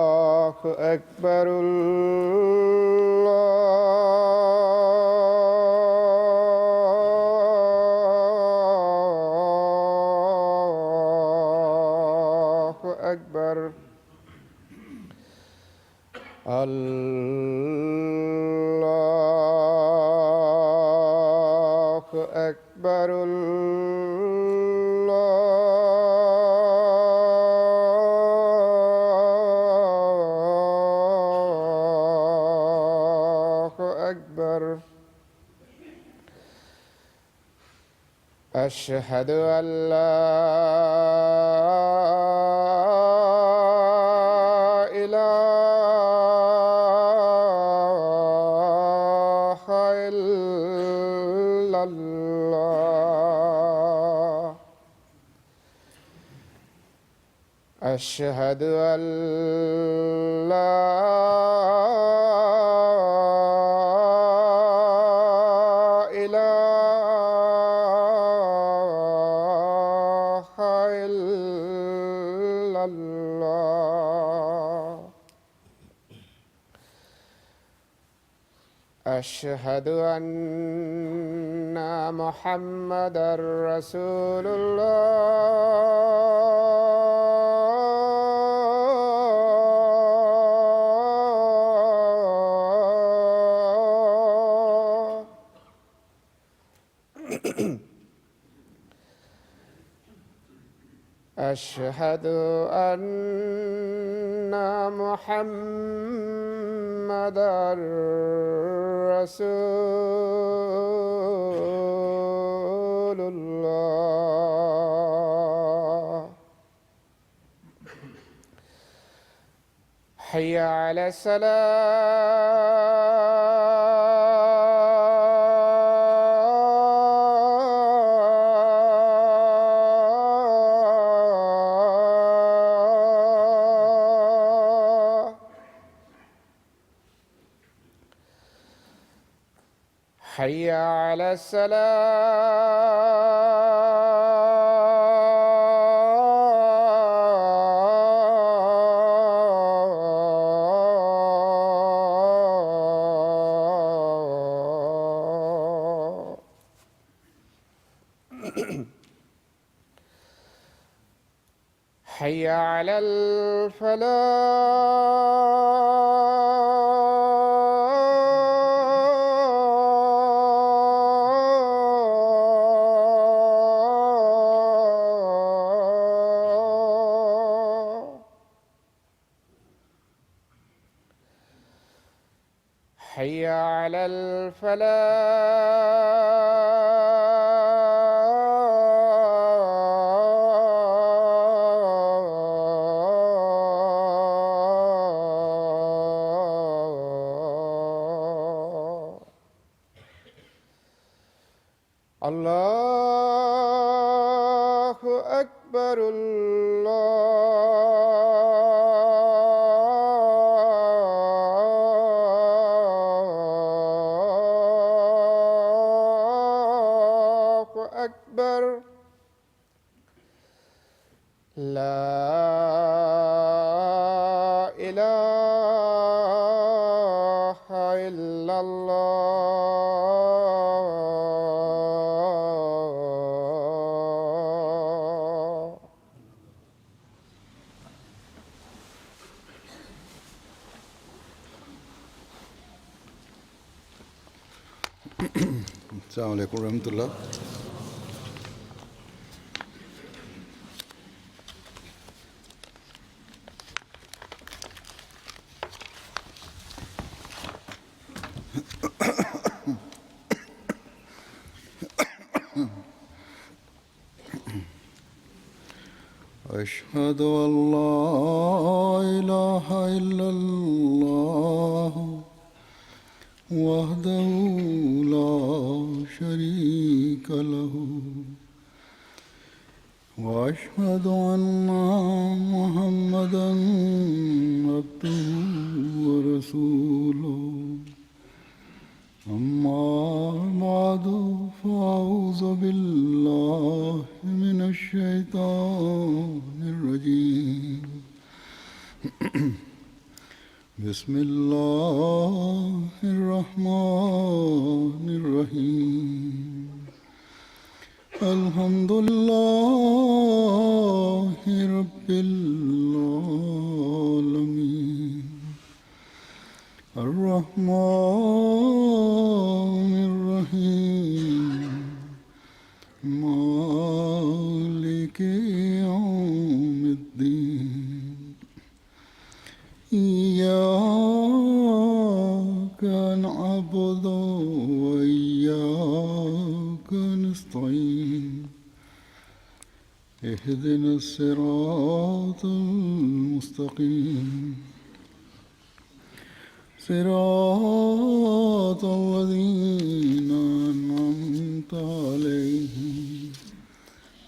الله أكبر. الله أكبر. الله أكبر. أشهد أن لا إله إلا الله. أشهد أن لا أشهد أن محمدًا رسول الله. أشهد أن محمدًا رسول الله. حي على الصلاة. حي على الصلاة. حي على الفلاح. حي على الفلاح. الله أكبر. الله أكبر. لا إله إلا الله. السلام عليكم ورحمة الله. أشهد أن لا إله إلا الله وحده لا شريك شريك له وأشهد أن محمدا عبده ورسوله أما بعد فأعوذ بالله من الشيطان الرجيم بسم الله الرحمن الرحيم الحمد لله رب العالمين الرحمن الرحيم مالك يوم الدين إياك نعبد وإياك نستعين اهدنا الصراط المستقيم صراط الذين أنعمت عليهم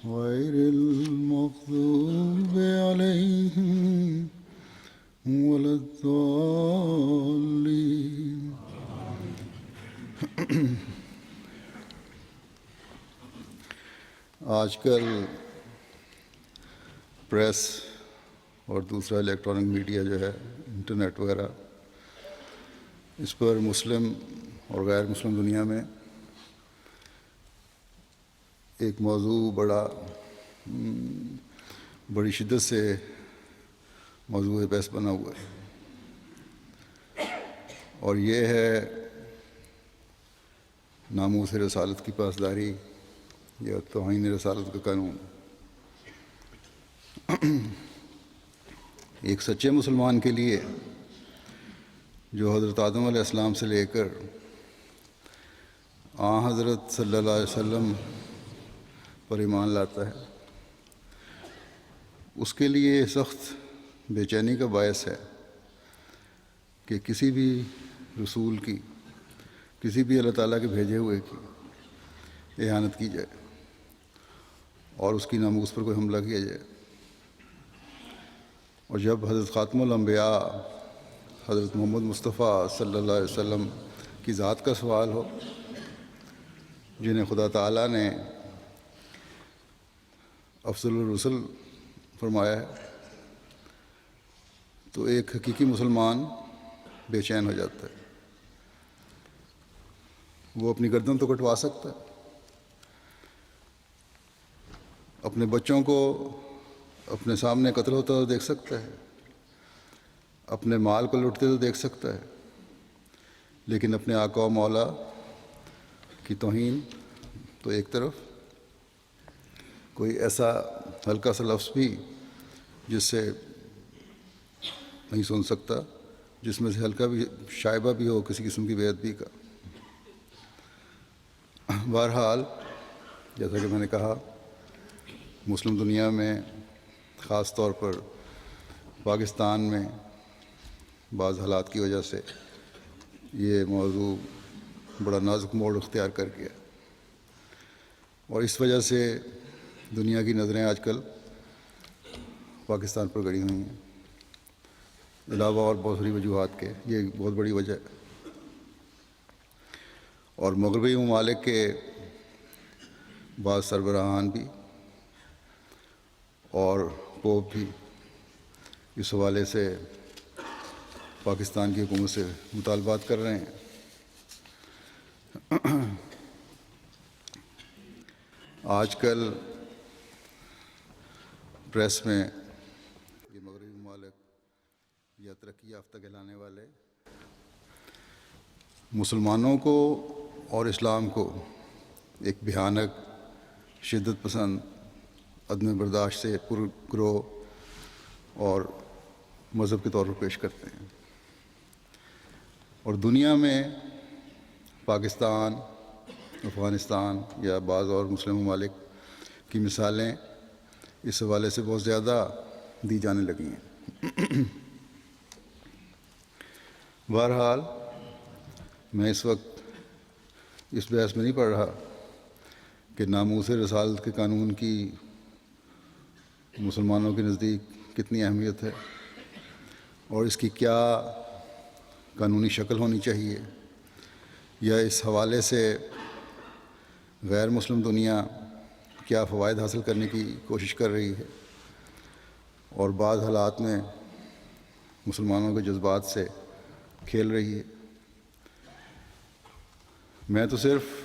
غير المغضوب عليهم ولا الضالين آج کل پریس اور دوسرا الیکٹرانک میڈیا جو ہے انٹرنیٹ وغیرہ، اس پر مسلم اور غیر مسلم دنیا میں ایک موضوع بڑی شدت سے موضوع بحث بنا ہوا ہے، اور یہ ہے ناموس رسالت کی پاسداری یا توہین رسالت کا قانون۔ ایک سچے مسلمان کے لیے جو حضرت آدم علیہ السلام سے لے کر حضرت صلی اللہ علیہ وسلم پر ایمان لاتا ہے، اس کے لیے سخت بے چینی کا باعث ہے کہ کسی بھی رسول کی، کسی بھی اللہ تعالیٰ کے بھیجے ہوئے کی اہانت کی جائے اور اس کی ناموس پر کوئی حملہ کیا جائے۔ اور جب حضرت خاتم الانبیاء حضرت محمد مصطفیٰ صلی اللہ علیہ وسلم کی ذات کا سوال ہو، جنہیں خدا تعالیٰ نے افضل الرسل فرمایا ہے، تو ایک حقیقی مسلمان بے چین ہو جاتا ہے۔ وہ اپنی گردن تو کٹوا سکتا ہے، اپنے بچوں کو اپنے سامنے قتل ہوتا تو دیکھ سکتا ہے، اپنے مال کو لوٹتے تو دیکھ سکتا ہے، لیکن اپنے آقا و مولا کی توہین تو ایک طرف، کوئی ایسا ہلکا سا لفظ بھی جس سے نہیں سن سکتا، جس میں سے ہلکا بھی شائبہ بھی ہو کسی قسم کی بے ادبی کا۔ بہرحال جیسا کہ میں نے کہا، مسلم دنیا میں خاص طور پر پاکستان میں بعض حالات کی وجہ سے یہ موضوع بڑا نازک موڑ اختیار کر گیا، اور اس وجہ سے دنیا کی نظریں آج کل پاکستان پر گڑی ہوئی ہیں، علاوہ اور بہت ساری وجوہات کے۔ یہ ایک بہت بڑی وجہ ہے، اور مغربی ممالک کے بعض سربراہان بھی اور پوپ بھی اس حوالے سے پاکستان کی حکومت سے مطالبات کر رہے ہیں۔ آج کل پریس میں یہ مغربی ممالک یا ترقی یافتہ کہلانے والے مسلمانوں کو اور اسلام کو ایک بھیانک، شدت پسند، عدم برداشت سے پرگروہ اور مذہب کے طور پر پیش کرتے ہیں، اور دنیا میں پاکستان، افغانستان یا بعض اور مسلم ممالک کی مثالیں اس حوالے سے بہت زیادہ دی جانے لگی ہیں۔ بہرحال میں اس وقت اس بحث میں نہیں پڑھ رہا کہ ناموس رسالت کے قانون کی مسلمانوں کے نزدیک کتنی اہمیت ہے اور اس کی کیا قانونی شکل ہونی چاہیے، یا اس حوالے سے غیر مسلم دنیا کیا فوائد حاصل کرنے کی کوشش کر رہی ہے اور بعض حالات میں مسلمانوں کے جذبات سے کھیل رہی ہے۔ میں تو صرف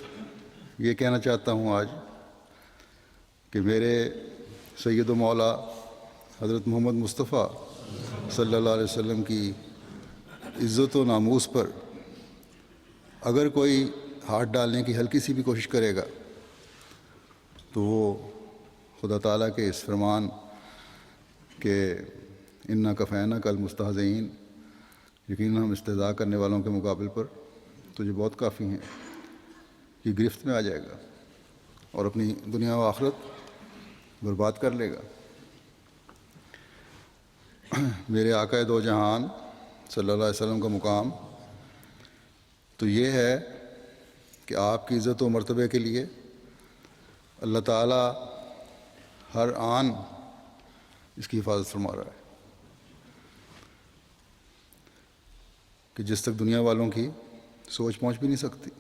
یہ کہنا چاہتا ہوں آج کہ میرے سید و مولا حضرت محمد مصطفیٰ صلی اللہ علیہ وسلم کی عزت و ناموس پر اگر کوئی ہاتھ ڈالنے کی ہلکی سی بھی کوشش کرے گا تو وہ خدا تعالیٰ کے اس فرمان کہ انا کفینا کل مستہزئین، یقیناً ہم استہزاء کرنے والوں کے مقابل پر تجھے بہت کافی ہیں، کی گرفت میں آ جائے گا اور اپنی دنیا و آخرت برباد کر لے گا۔ میرے آقا دو جہان صلی اللہ علیہ وسلم کا مقام تو یہ ہے کہ آپ کی عزت و مرتبے کے لیے اللہ تعالیٰ ہر آن اس کی حفاظت فرما رہا ہے کہ جس تک دنیا والوں کی سوچ پہنچ بھی نہیں سکتی۔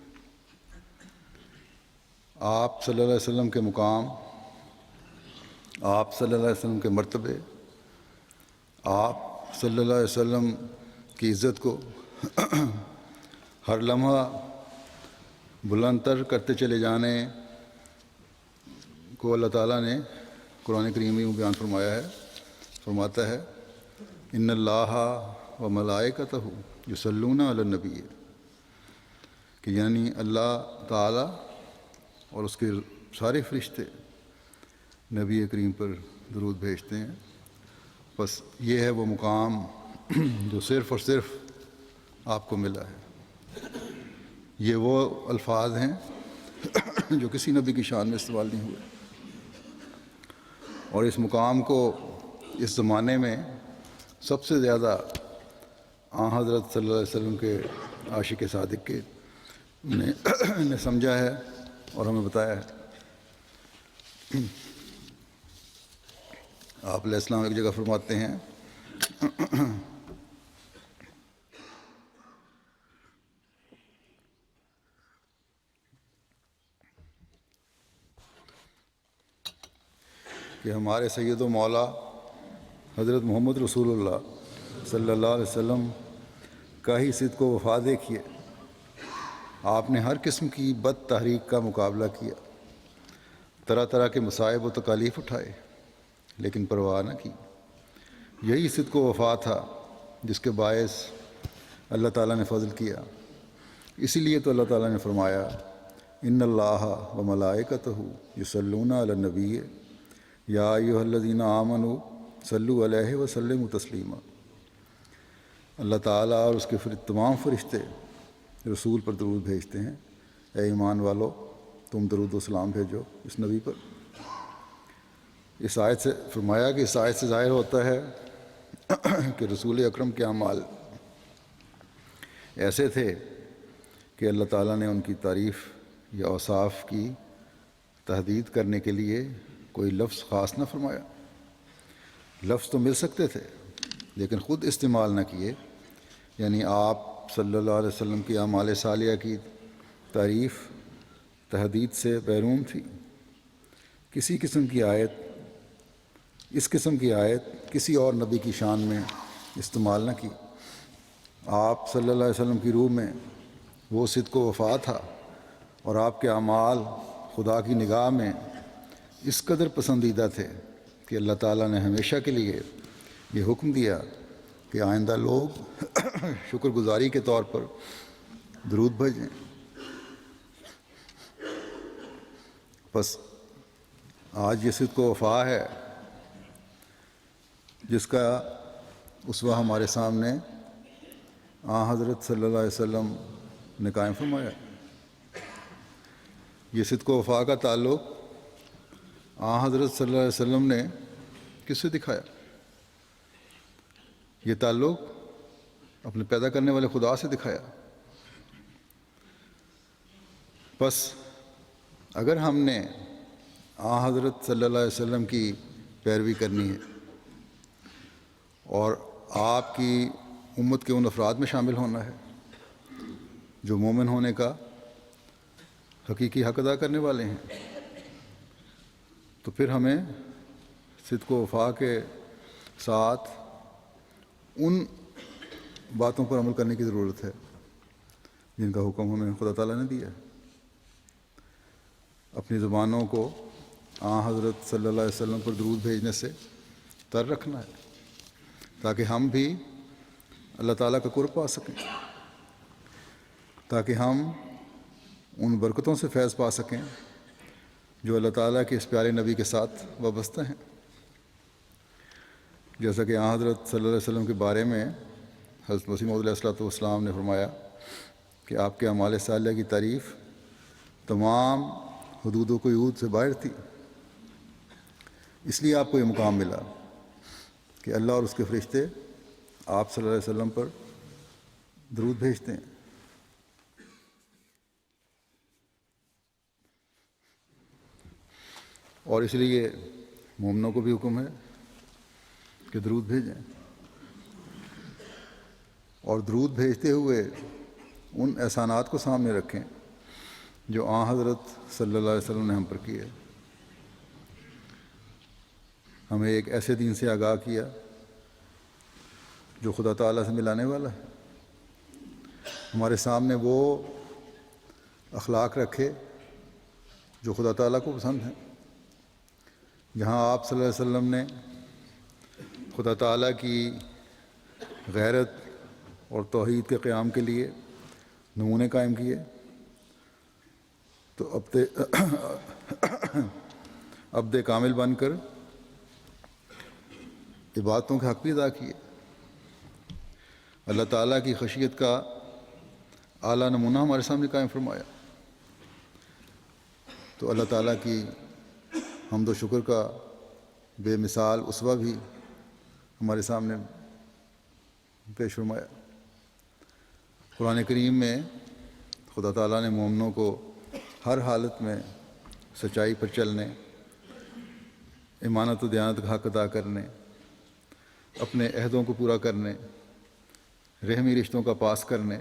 آپ صلی اللہ علیہ وسلم کے مقام، آپ صلی اللہ علیہ وسلم کے مرتبے، آپ صلی اللہ علیہ وسلم کی عزت کو ہر لمحہ بلند تر کرتے چلے جانے کو اللہ تعالیٰ نے قرآن کریم میں بیان فرمایا ہے، فرماتا ہے ان اللہ و ملائکتہ یصلون علی النبی، کہ یعنی اللہ تعالیٰ اور اس کے سارے فرشتے نبی کریم پر درود بھیجتے ہیں۔ بس یہ ہے وہ مقام جو صرف اور صرف آپ کو ملا ہے۔ یہ وہ الفاظ ہیں جو کسی نبی کی شان میں استعمال نہیں ہوئے، اور اس مقام کو اس زمانے میں سب سے زیادہ حضرت صلی اللہ علیہ وسلم کے عاشق صادق کے نے سمجھا ہے اور ہمیں بتایا ہے۔ آپ علیہ السلام ایک جگہ فرماتے ہیں کہ ہمارے سید و مولا حضرت محمد رسول اللہ صلی اللہ علیہ وسلم کا ہی صدق و وفا دیکھیے، آپ نے ہر قسم کی بد تحریک کا مقابلہ کیا، طرح طرح کے مصائب و تکالیف اٹھائے لیکن پرواہ نہ کی۔ یہی صدق و وفا تھا جس کے باعث اللہ تعالیٰ نے فضل کیا۔ اسی لیے تو اللہ تعالیٰ نے فرمایا ان اللہ و ملائکتہ یصلون علی النبی یا ایھا الذین آمنوا صلوا علیہ وسلموا تسلیما۔ اللہ تعالیٰ اور اس کے تمام فرشتے رسول پر درود بھیجتے ہیں، اے ایمان والو تم درود و سلام بھیجو اس نبی پر۔ اس آیت سے فرمایا کہ اس آیت سے ظاہر ہوتا ہے کہ رسول اکرم کے اعمال ایسے تھے کہ اللہ تعالیٰ نے ان کی تعریف یا اوصاف کی تحدید کرنے کے لیے کوئی لفظ خاص نہ فرمایا۔ لفظ تو مل سکتے تھے لیکن خود استعمال نہ کیے، یعنی آپ صلی اللہ علیہ وسلم کی اعمال صالحہ کی تعریف تحدید سے بیرون تھی۔ کسی قسم کی آیت، اس قسم کی آیت کسی اور نبی کی شان میں استعمال نہ کی۔ آپ صلی اللہ علیہ وسلم کی روح میں وہ صدق و وفا تھا اور آپ کے اعمال خدا کی نگاہ میں اس قدر پسندیدہ تھے کہ اللہ تعالیٰ نے ہمیشہ کے لیے یہ حکم دیا کہ آئندہ لوگ شکر گزاری کے طور پر درود بھیجیں۔ بس آج یہ صدق و وفا ہے جس کا اسوہ ہمارے سامنے حضرت صلی اللہ علیہ وسلم نے قائم فرمایا۔ یہ صدق و وفا کا تعلق حضرت صلی اللہ علیہ وسلم نے کس سے دکھایا؟ یہ تعلق اپنے پیدا کرنے والے خدا سے دکھایا۔ بس اگر ہم نے حضرت صلی اللہ علیہ وسلم کی پیروی کرنی ہے اور آپ کی امت کے ان افراد میں شامل ہونا ہے جو مومن ہونے کا حقیقی حق ادا کرنے والے ہیں، تو پھر ہمیں صدق و وفا کے ساتھ ان باتوں پر عمل کرنے کی ضرورت ہے جن کا حکم ہمیں خدا تعالیٰ نے دیا ہے۔ اپنی زبانوں کو حضرت صلی اللہ علیہ وسلم پر درود بھیجنے سے تر رکھنا ہے تاکہ ہم بھی اللہ تعالیٰ کا قرب پا سکیں، تاکہ ہم ان برکتوں سے فیض پا سکیں جو اللہ تعالیٰ کے اس پیارے نبی کے ساتھ وابستہ ہیں۔ جیسا کہ حضرت صلی اللہ علیہ وسلم کے بارے میں حضرت مسیح موعود علیہ السلام نے فرمایا کہ آپ کے اعمال صالحہ کی تعریف تمام حدود و قیود سے باہر تھی، اس لیے آپ کو یہ مقام ملا کہ اللہ اور اس کے فرشتے آپ صلی اللہ علیہ وسلم پر درود بھیجتے ہیں۔ اور اس لیے مومنوں کو بھی حکم ہے کہ درود بھیجیں، اور درود بھیجتے ہوئے ان احسانات کو سامنے رکھیں جو حضرت صلی اللہ علیہ وسلم نے ہم پر کیے۔ ہمیں ایک ایسے دین سے آگاہ کیا جو خدا تعالیٰ سے ملانے والا ہے، ہمارے سامنے وہ اخلاق رکھے جو خدا تعالیٰ کو پسند ہیں۔ جہاں آپ صلی اللہ علیہ وسلم نے خدا تعالیٰ کی غیرت اور توحید کے قیام کے لیے نمونے قائم کیے، تو عبد کامل بن کر عبادتوں کے حق بھی ادا کیے۔ اللہ تعالیٰ کی خشیت کا اعلیٰ نمونہ ہمارے سامنے قائم فرمایا، تو اللہ تعالیٰ کی حمد و شکر کا بے مثال اسوہ بھی ہمارے سامنے پیش فرمایا۔ قرآن کریم میں خدا تعالیٰ نے مومنوں کو ہر حالت میں سچائی پر چلنے، امانت و دیانت کا حق ادا کرنے، اپنے عہدوں کو پورا کرنے، رحمی رشتوں کا پاس کرنے،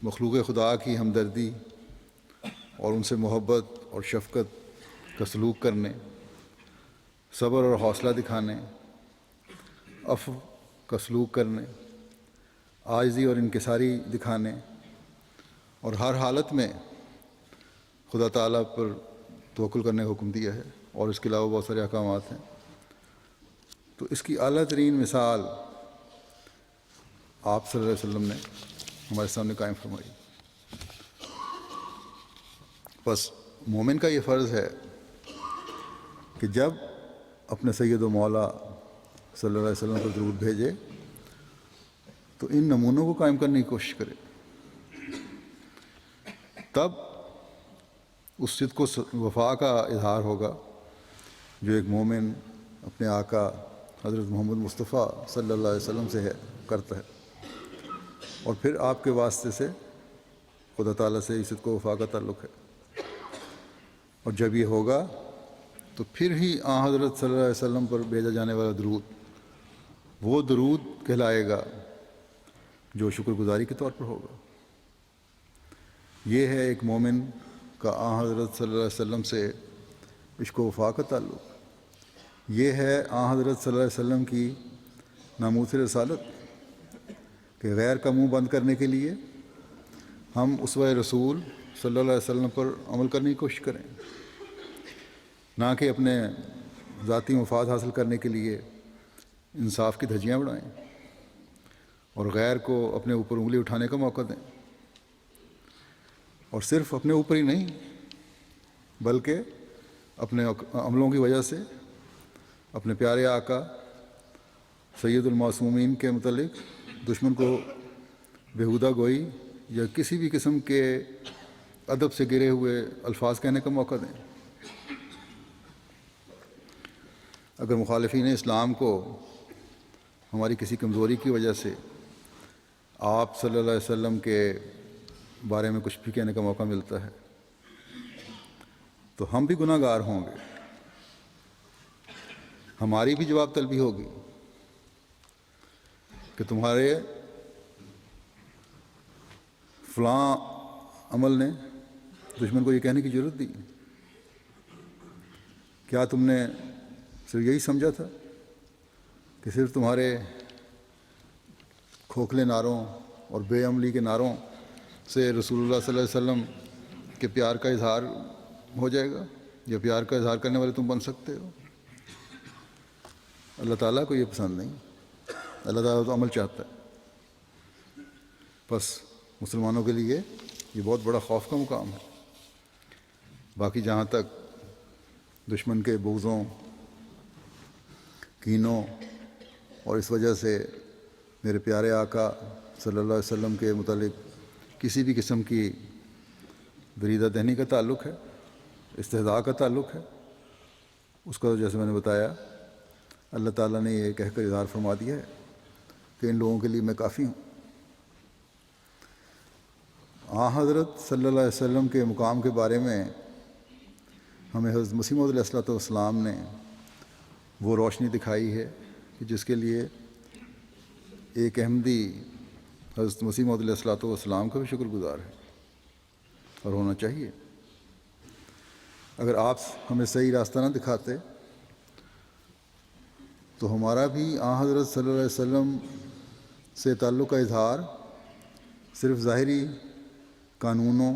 مخلوق خدا کی ہمدردی اور ان سے محبت اور شفقت کا سلوک کرنے، صبر اور حوصلہ دکھانے، عفو کا سلوک کرنے، عاجزی اور انکساری دکھانے، اور ہر حالت میں خدا تعالیٰ پر توکل کرنے کا حکم دیا ہے، اور اس کے علاوہ بہت سارے احکامات ہیں۔ تو اس کی اعلیٰ ترین مثال آپ صلی اللہ علیہ وسلم نے ہمارے سامنے قائم فرمائی۔ بس مومن کا یہ فرض ہے کہ جب اپنے سید و مولا صلی اللہ علیہ وسلم پر درود بھیجے تو ان نمونوں کو قائم کرنے کی کوشش کرے، تب اس صدق و وفا کا اظہار ہوگا جو ایک مومن اپنے آقا حضرت محمد مصطفیٰ صلی اللہ علیہ وسلم سے کرتا ہے، اور پھر آپ کے واسطے سے خدا تعالیٰ سے اس صدق و وفا کا تعلق ہے۔ اور جب یہ ہوگا تو پھر ہی حضرت صلی اللہ علیہ وسلم پر بھیجا جانے والا درود وہ درود کہلائے گا جو شکر گزاری کے طور پر ہوگا۔ یہ ہے ایک مومن کا حضرت صلی اللہ علیہ وسلم سے عشق و وفا کا تعلق، یہ ہے حضرت صلی اللہ علیہ وسلم کی ناموس رسالت کہ غیر کا منہ بند کرنے کے لیے ہم اسوہ رسول صلی اللہ علیہ وسلم پر عمل کرنے کی کوشش کریں، نہ کہ اپنے ذاتی مفاد حاصل کرنے کے لیے انصاف کی دھجیاں بڑھائیں اور غیر کو اپنے اوپر انگلی اٹھانے کا موقع دیں، اور صرف اپنے اوپر ہی نہیں بلکہ اپنے عملوں کی وجہ سے اپنے پیارے آقا سید المعصومین کے متعلق دشمن کو بیہودہ گوئی یا کسی بھی قسم کے ادب سے گرے ہوئے الفاظ کہنے کا موقع دیں۔ اگر مخالفین اسلام کو ہماری کسی کمزوری کی وجہ سے آپ صلی اللہ علیہ وسلم کے بارے میں کچھ بھی کہنے کا موقع ملتا ہے تو ہم بھی گناہ گار ہوں گے، ہماری بھی جواب طلبی ہوگی کہ تمہارے فلاں عمل نے دشمن کو یہ کہنے کی ضرورت دی؟ کیا تم نے صرف یہی سمجھا تھا کہ صرف تمہارے کھوکھلے نعروں اور بے عملی کے نعروں سے رسول اللہ صلی اللہ علیہ وسلم کے پیار کا اظہار ہو جائے گا، یا پیار کا اظہار کرنے والے تم بن سکتے ہو؟ اللہ تعالیٰ کو یہ پسند نہیں، اللہ تعالیٰ تو عمل چاہتا ہے۔ بس مسلمانوں کے لیے یہ بہت بڑا خوف کا مقام ہے۔ باقی جہاں تک دشمن کے بغضوں، کینوں اور اس وجہ سے میرے پیارے آقا صلی اللہ علیہ وسلم کے متعلق کسی بھی قسم کی دریدہ دہنی کا تعلق ہے، استہزاء کا تعلق ہے، اس کا جیسے میں نے بتایا اللہ تعالیٰ نے یہ کہہ کر اظہار فرما دیا ہے کہ ان لوگوں کے لیے میں کافی ہوں۔ حضرت صلی اللہ علیہ وسلم کے مقام کے بارے میں ہمیں حضرت مسیح موعود علیہ السلام نے وہ روشنی دکھائی ہے کہ جس کے لیے ایک احمدی حضرت مسیح موعود علیہ السلام کا بھی شکر گزار ہے اور ہونا چاہیے۔ اگر آپ ہمیں صحیح راستہ نہ دکھاتے تو ہمارا بھی حضرت صلی اللہ علیہ وسلم سے تعلق کا اظہار صرف ظاہری قانونوں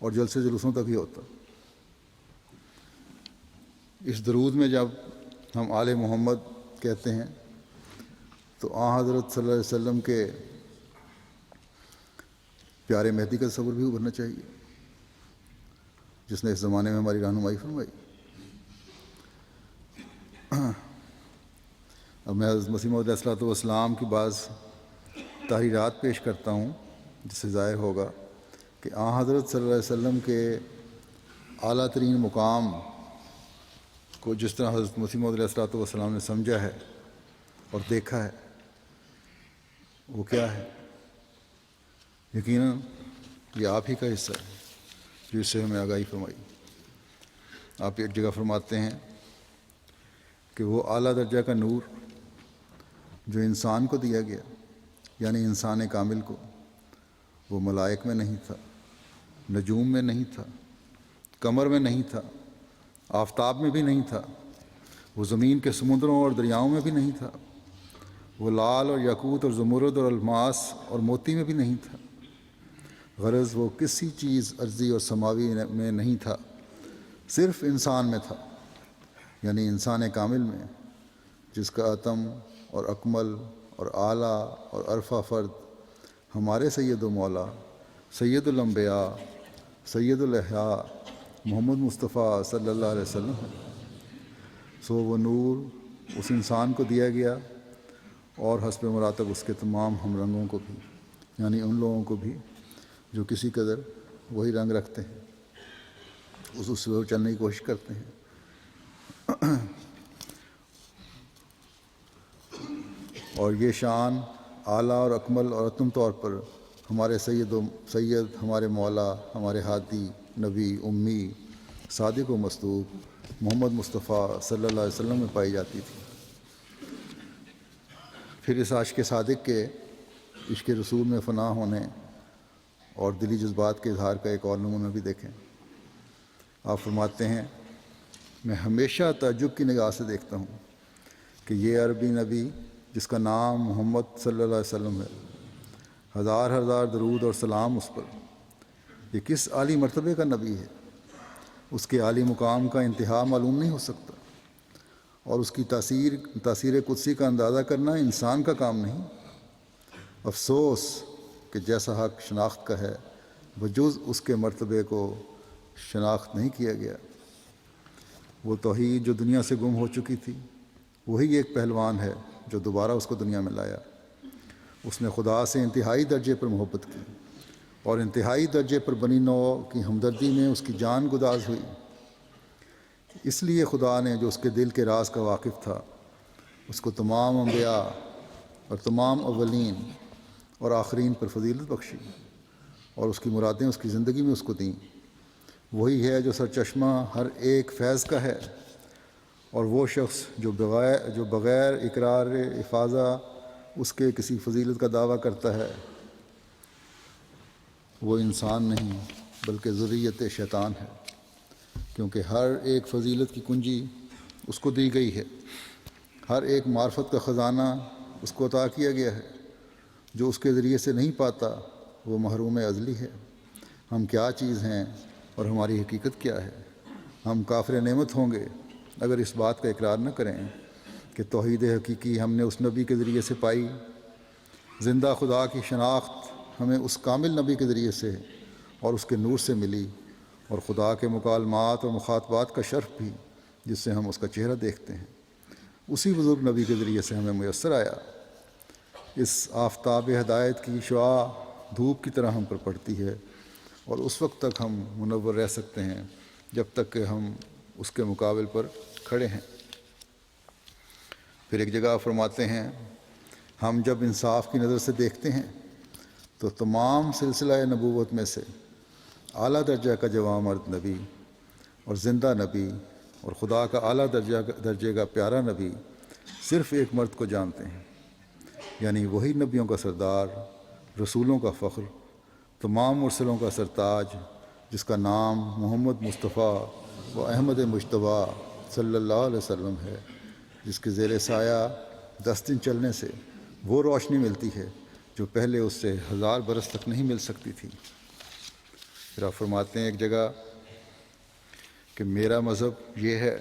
اور جلسے جلوسوں تک ہی ہوتا۔ اس درود میں جب ہم آل محمد کہتے ہیں تو حضرت صلی اللہ علیہ وسلم کے پیارے مہدی کا تصور بھی ابھرنا چاہیے، جس نے اس زمانے میں ہماری رہنمائی فرمائی۔ اب میں حضرت مسیح موعود علیہ السلام کی بعض تحریرات پیش کرتا ہوں جس سے ظاہر ہوگا کہ حضرت صلی اللہ علیہ وسلم کے اعلیٰ ترین مقام کو جس طرح حضرت مسیح موعود علیہ السلام نے سمجھا ہے اور دیکھا ہے وہ کیا ہے۔ یقیناً یہ آپ ہی کا حصہ ہے جو اس سے ہمیں آگاہی فرمائی۔ آپ ایک جگہ فرماتے ہیں کہ وہ اعلیٰ درجہ کا نور جو انسان کو دیا گیا، یعنی انسان کامل کو، وہ ملائک میں نہیں تھا، نجوم میں نہیں تھا، قمر میں نہیں تھا، آفتاب میں بھی نہیں تھا، وہ زمین کے سمندروں اور دریاؤں میں بھی نہیں تھا، وہ لال اور یاقوت اور زمرد اور الماس اور موتی میں بھی نہیں تھا۔ غرض وہ کسی چیز ارضی اور سماوی میں نہیں تھا، صرف انسان میں تھا، یعنی انسان کامل میں، جس کا اتم اور اکمل اور اعلیٰ اور عرفہ فرد ہمارے سید و مولا سید الانبیاء سید الاحیاء محمد مصطفیٰ صلی اللہ علیہ وسلم ہے۔ سو وہ نور اس انسان کو دیا گیا اور حسب مراتب اس کے تمام ہم رنگوں کو بھی، یعنی ان لوگوں کو بھی جو کسی قدر وہی رنگ رکھتے ہیں، اس پہ چلنے کی کوشش کرتے ہیں۔ اور یہ شان اعلیٰ اور اکمل اور اتم طور پر ہمارے سید ہمارے مولا، ہمارے ہادی، نبی، امی، صادق و مصدوق محمد مصطفیٰ صلی اللہ علیہ وسلم میں پائی جاتی تھی۔ پھر اس عاشق صادق کے عشق رسول میں فنا ہونے اور دلی جذبات کے اظہار کا ایک اور نمونہ بھی دیکھیں۔ آپ فرماتے ہیں، میں ہمیشہ تعجب کی نگاہ سے دیکھتا ہوں کہ یہ عربی نبی جس کا نام محمد صلی اللہ علیہ وسلم ہے، ہزار ہزار درود اور سلام اس پر، یہ کس عالی مرتبے کا نبی ہے۔ اس کے عالی مقام کا انتہا معلوم نہیں ہو سکتا، اور اس کی تاثیر قدسی کا اندازہ کرنا انسان کا کام نہیں۔ افسوس کہ جیسا حق شناخت کا ہے بجز اس کے مرتبے کو شناخت نہیں کیا گیا۔ وہ توحید جو دنیا سے گم ہو چکی تھی، وہی ایک پہلوان ہے جو دوبارہ اس کو دنیا میں لایا۔ اس نے خدا سے انتہائی درجے پر محبت کی اور انتہائی درجے پر بنی نوع کی ہمدردی میں اس کی جان گداز ہوئی۔ اس لیے خدا نے جو اس کے دل کے راز کا واقف تھا، اس کو تمام انبیاء اور تمام اولین اور آخرین پر فضیلت بخشی اور اس کی مرادیں اس کی زندگی میں اس کو دیں۔ وہی ہے جو سرچشمہ ہر ایک فیض کا ہے، اور وہ شخص جو بغیر اقرار افاضہ اس کے کسی فضیلت کا دعویٰ کرتا ہے وہ انسان نہیں بلکہ ذریت شیطان ہے، کیونکہ ہر ایک فضیلت کی کنجی اس کو دی گئی ہے، ہر ایک معرفت کا خزانہ اس کو عطا کیا گیا ہے۔ جو اس کے ذریعے سے نہیں پاتا وہ محروم ازلی ہے۔ ہم کیا چیز ہیں اور ہماری حقیقت کیا ہے؟ ہم کافر نعمت ہوں گے اگر اس بات کا اقرار نہ کریں کہ توحید حقیقی ہم نے اس نبی کے ذریعے سے پائی۔ زندہ خدا کی شناخت ہمیں اس کامل نبی کے ذریعے سے اور اس کے نور سے ملی، اور خدا کے مکالمات اور مخاطبات کا شرف بھی جس سے ہم اس کا چہرہ دیکھتے ہیں اسی بزرگ نبی کے ذریعے سے ہمیں میسر آیا۔ اس آفتاب ہدایت کی شعاع دھوپ کی طرح ہم پر پڑتی ہے، اور اس وقت تک ہم منور رہ سکتے ہیں جب تک کہ ہم اس کے مقابل پر کھڑے ہیں۔ پھر ایک جگہ فرماتے ہیں، ہم جب انصاف کی نظر سے دیکھتے ہیں تو تمام سلسلہ نبوت میں سے اعلیٰ درجہ کا جوان مرد نبی اور زندہ نبی اور خدا کا اعلیٰ درجے کا پیارا نبی صرف ایک مرد کو جانتے ہیں، یعنی وہی نبیوں کا سردار، رسولوں کا فخر، تمام مرسلوں کا سرتاج، جس کا نام محمد مصطفیٰ و احمد مجتبیٰ صلی اللہ علیہ وسلم ہے، جس کے زیر سایہ 10 دن چلنے سے وہ روشنی ملتی ہے جو پہلے اس سے 1000 برس تک نہیں مل سکتی تھی۔ پھر آپ فرماتے ہیں ایک جگہ کہ میرا مذہب یہ ہے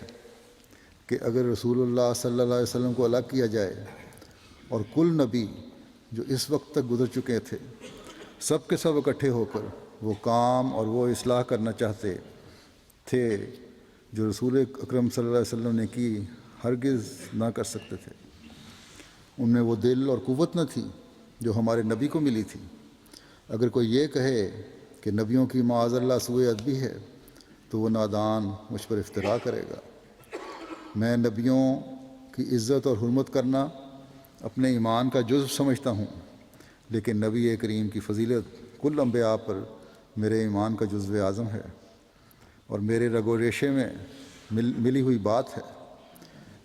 کہ اگر رسول اللہ صلی اللہ علیہ وسلم کو الگ کیا جائے اور کل نبی جو اس وقت تک گزر چکے تھے سب کے سب اکٹھے ہو کر وہ کام اور وہ اصلاح کرنا چاہتے تھے جو رسول اکرم صلی اللہ علیہ وسلم نے کی، ہرگز نہ کر سکتے تھے۔ ان میں وہ دل اور قوت نہ تھی جو ہمارے نبی کو ملی تھی۔ اگر کوئی یہ کہے کہ نبیوں کی معاذ اللہ سوء ادبی ہے تو وہ نادان مجھ پر افترا کرے گا۔ میں نبیوں کی عزت اور حرمت کرنا اپنے ایمان کا جزو سمجھتا ہوں، لیکن نبی کریم کی فضیلت کل انبیاء پر میرے ایمان کا جزو اعظم ہے اور میرے رگ و ریشے میں ملی ہوئی بات ہے۔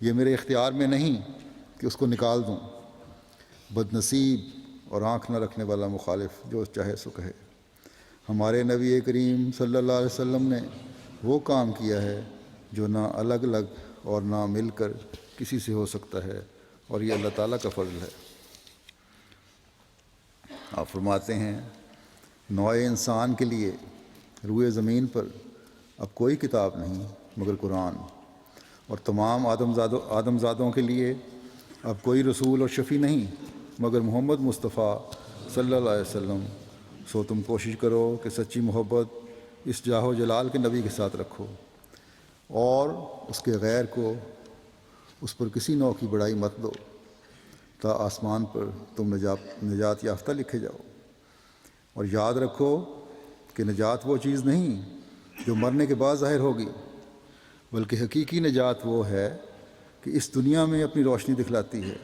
یہ میرے اختیار میں نہیں کہ اس کو نکال دوں۔ بد نصیب اور آنکھ نہ رکھنے والا مخالف جو چاہے سو کہے۔ ہمارے نبی کریم صلی اللہ علیہ وسلم نے وہ کام کیا ہے جو نہ الگ الگ اور نہ مل کر کسی سے ہو سکتا ہے، اور یہ اللہ تعالیٰ کا فضل ہے۔ آپ فرماتے ہیں، نوع انسان کے لیے روئے زمین پر اب کوئی کتاب نہیں مگر قرآن، اور تمام آدم زادوں کے لیے اب کوئی رسول اور شفیع نہیں مگر محمد مصطفیٰ صلی اللہ علیہ وسلم۔ سو تم کوشش کرو کہ سچی محبت اس جاہ و جلال کے نبی کے ساتھ رکھو، اور اس کے غیر کو اس پر کسی نوع کی بڑائی مت دو، تا آسمان پر تم نجات یافتہ لکھے جاؤ۔ اور یاد رکھو کہ نجات وہ چیز نہیں جو مرنے کے بعد ظاہر ہوگی، بلکہ حقیقی نجات وہ ہے کہ اس دنیا میں اپنی روشنی دکھلاتی ہے۔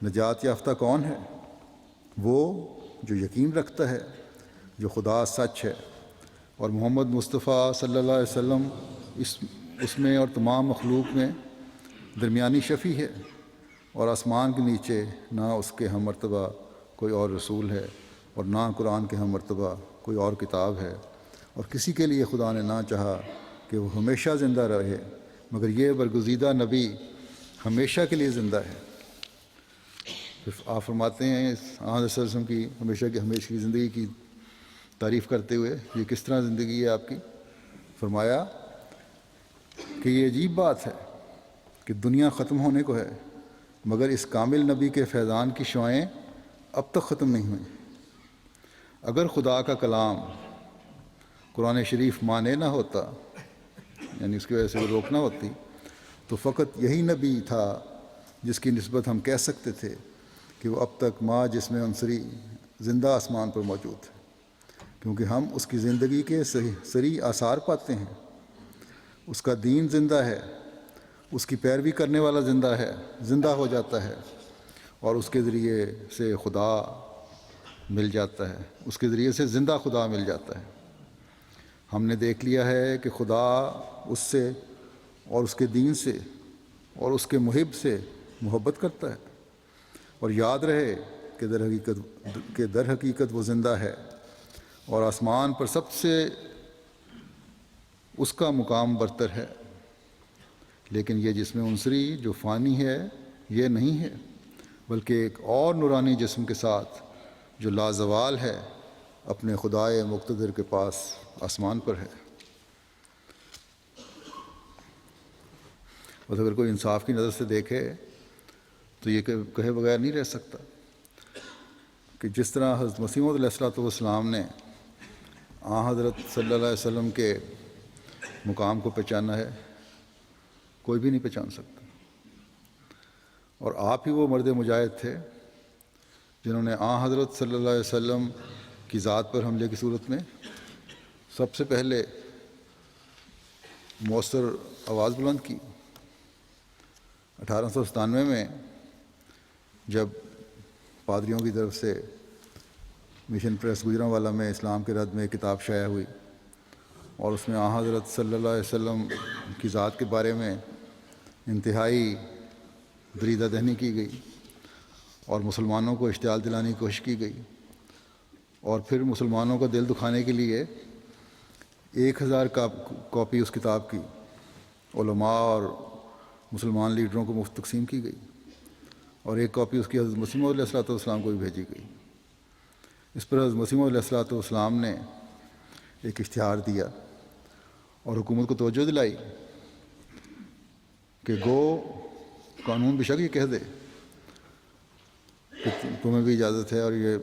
نجات یافتہ کون ہے؟ وہ جو یقین رکھتا ہے جو خدا سچ ہے اور محمد مصطفیٰ صلی اللہ علیہ وسلم اس میں اور تمام مخلوق میں درمیانی شفیع ہے، اور آسمان کے نیچے نہ اس کے ہم مرتبہ کوئی اور رسول ہے اور نہ قرآن کے ہم مرتبہ کوئی اور کتاب ہے، اور کسی کے لیے خدا نے نہ چاہا کہ وہ ہمیشہ زندہ رہے مگر یہ برگزیدہ نبی ہمیشہ کے لیے زندہ ہے۔ پھر آپ فرماتے ہیں اس آن صلی اللہ علیہ وسلم کی ہمیشہ کی زندگی کی تعریف کرتے ہوئے، یہ کس طرح زندگی ہے آپ کی؟ فرمایا کہ یہ عجیب بات ہے کہ دنیا ختم ہونے کو ہے مگر اس کامل نبی کے فیضان کی شعائیں اب تک ختم نہیں ہوئیں۔ اگر خدا کا کلام قرآن شریف مانے نہ ہوتا، یعنی اس کی وجہ سے وہ روکنا ہوتی، تو فقط یہی نبی تھا جس کی نسبت ہم کہہ سکتے تھے کہ وہ اب تک ما جسم عنصری زندہ آسمان پر موجود ہے، کیونکہ ہم اس کی زندگی کے صریح آثار پاتے ہیں۔ اس کا دین زندہ ہے، اس کی پیروی کرنے والا زندہ ہو جاتا ہے، اور اس کے ذریعے سے خدا مل جاتا ہے، اس کے ذریعے سے زندہ خدا مل جاتا ہے۔ ہم نے دیکھ لیا ہے کہ خدا اس سے اور اس کے دین سے اور اس کے محب سے محبت کرتا ہے، اور یاد رہے کہ در حقیقت وہ زندہ ہے اور آسمان پر سب سے اس کا مقام برتر ہے، لیکن یہ جسم عنصری جو فانی ہے یہ نہیں ہے، بلکہ ایک اور نورانی جسم کے ساتھ جو لازوال ہے اپنے خدائے مقتدر کے پاس آسمان پر ہے۔ اور اگر کوئی انصاف کی نظر سے دیکھے تو یہ کہے بغیر نہیں رہ سکتا کہ جس طرح حضرت مسیح موعود علیہ السلام نے حضرت صلی اللہ علیہ وسلم کے مقام کو پہچانا ہے، کوئی بھی نہیں پہچان سکتا۔ اور آپ ہی وہ مرد مجاہد تھے جنہوں نے حضرت صلی اللہ علیہ وسلم کی ذات پر حملے کی صورت میں سب سے پہلے مؤثر آواز بلند کی۔ 1897 میں جب پادریوں کی طرف سے مشن پریس گجرانوالہ میں اسلام کے رد میں ایک کتاب شائع ہوئی اور اس میں حضرت صلی اللہ علیہ وسلم کی ذات کے بارے میں انتہائی دریدہ دہنی کی گئی اور مسلمانوں کو اشتعال دلانے کی کوشش کی گئی، اور پھر مسلمانوں کا دل دکھانے کے لیے 1000 کاپی اس کتاب کی علماء اور مسلمان لیڈروں کو مفت تقسیم کی گئی، اور ایک کاپی اس کی حضرت مسیح موعود علیہ السلام کو بھی بھیجی گئی۔ اس پر حضرت مسیح موعود علیہ السلام نے ایک اشتہار دیا اور حکومت کو توجہ دلائی کہ گو قانون بے شک یہ کہہ دے کہ تمہیں بھی اجازت ہے، اور یہ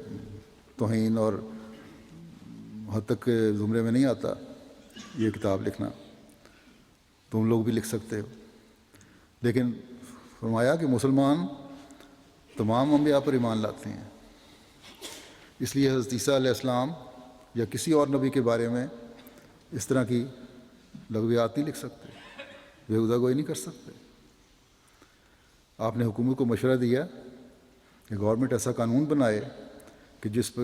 توہین اور حد تک کے زمرے میں نہیں آتا یہ کتاب لکھنا، تم لوگ بھی لکھ سکتے ہو۔ لیکن فرمایا کہ مسلمان تمام انبیاء پر ایمان لاتے ہیں، اس لیے حضرت عیسیٰ علیہ السلام یا کسی اور نبی کے بارے میں اس طرح کی لغویات نہیں لکھ سکتے، بےہودہ گوئی نہیں کر سکتے۔ آپ نے حکومت کو مشورہ دیا کہ گورنمنٹ ایسا قانون بنائے کہ جس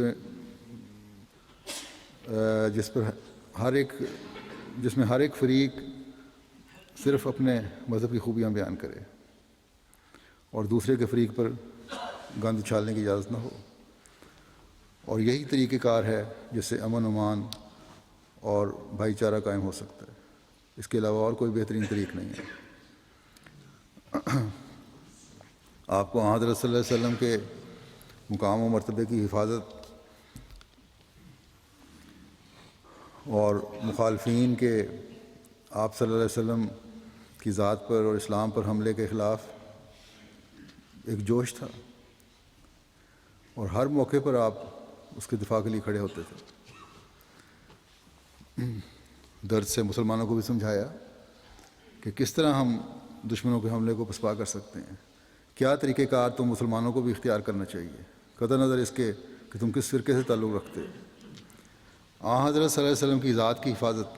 میں ہر ایک فریق صرف اپنے مذہب کی خوبیاں بیان کرے اور دوسرے کے فریق پر گند اچھالنے کی اجازت نہ ہو، اور یہی طریقہ کار ہے جس سے امن امان اور بھائی چارہ قائم ہو سکتا ہے، اس کے علاوہ اور کوئی بہترین طریق نہیں ہے۔ آپ کو حضرت صلی اللہ علیہ وسلم کے مقام و مرتبے کی حفاظت اور مخالفین کے آپ صلی اللہ علیہ وسلم کی ذات پر اور اسلام پر حملے کے خلاف ایک جوش تھا، اور ہر موقع پر آپ اس کے دفاع کے لیے کھڑے ہوتے تھے۔ درد سے مسلمانوں کو بھی سمجھایا کہ کس طرح ہم دشمنوں کے حملے کو پسپا کر سکتے ہیں، کیا طریقہ کار تم مسلمانوں کو بھی اختیار کرنا چاہیے قطع نظر اس کے کہ تم کس فرقے سے تعلق رکھتے ہو۔ حضرت صلی اللہ علیہ وسلم کی ذات کی حفاظت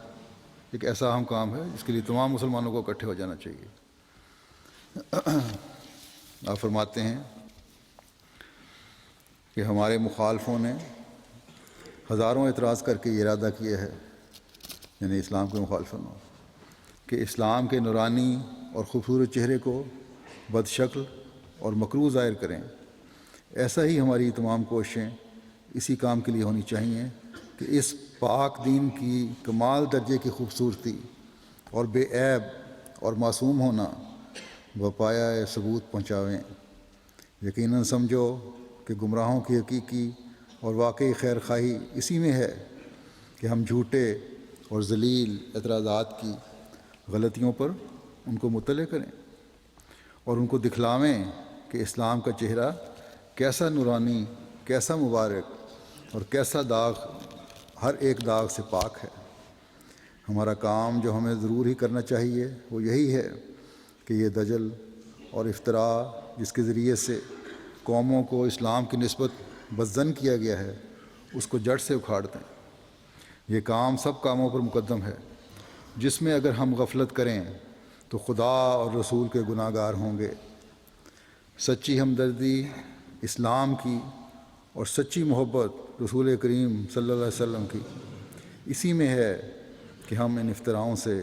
ایک ایسا اہم کام ہے جس کے لیے تمام مسلمانوں کو اکٹھے ہو جانا چاہیے۔ آپ فرماتے ہیں کہ ہمارے مخالفوں نے ہزاروں اعتراض کر کے یہ ارادہ کیا ہے، یعنی اسلام کے مخالفوں نے، کہ اسلام کے نورانی اور خوبصورت چہرے کو بد شکل اور مکروہ ظاہر کریں۔ ایسا ہی ہماری تمام کوششیں اسی کام کے لیے ہونی چاہیے کہ اس پاک دین کی کمال درجے کی خوبصورتی اور بے عیب اور معصوم ہونا بپایا ثبوت پہنچاویں۔ یقیناً سمجھو کہ گمراہوں کی حقیقی اور واقعی خیر خواہی اسی میں ہے کہ ہم جھوٹے اور ذلیل اعتراضات کی غلطیوں پر ان کو مطلع کریں اور ان کو دکھلاویں کہ اسلام کا چہرہ کیسا نورانی، کیسا مبارک اور کیسا داغ ہر ایک داغ سے پاک ہے۔ ہمارا کام جو ہمیں ضرور ہی کرنا چاہیے وہ یہی ہے کہ یہ دجل اور افطراء جس کے ذریعے سے قوموں کو اسلام کی نسبت بدظن کیا گیا ہے اس کو جڑ سے اکھاڑ دیں۔ یہ کام سب کاموں پر مقدم ہے جس میں اگر ہم غفلت کریں تو خدا اور رسول کے گناہ گار ہوں گے۔ سچی ہمدردی اسلام کی اور سچی محبت رسول کریم صلی اللہ علیہ وسلم کی اسی میں ہے کہ ہم ان افتراؤں سے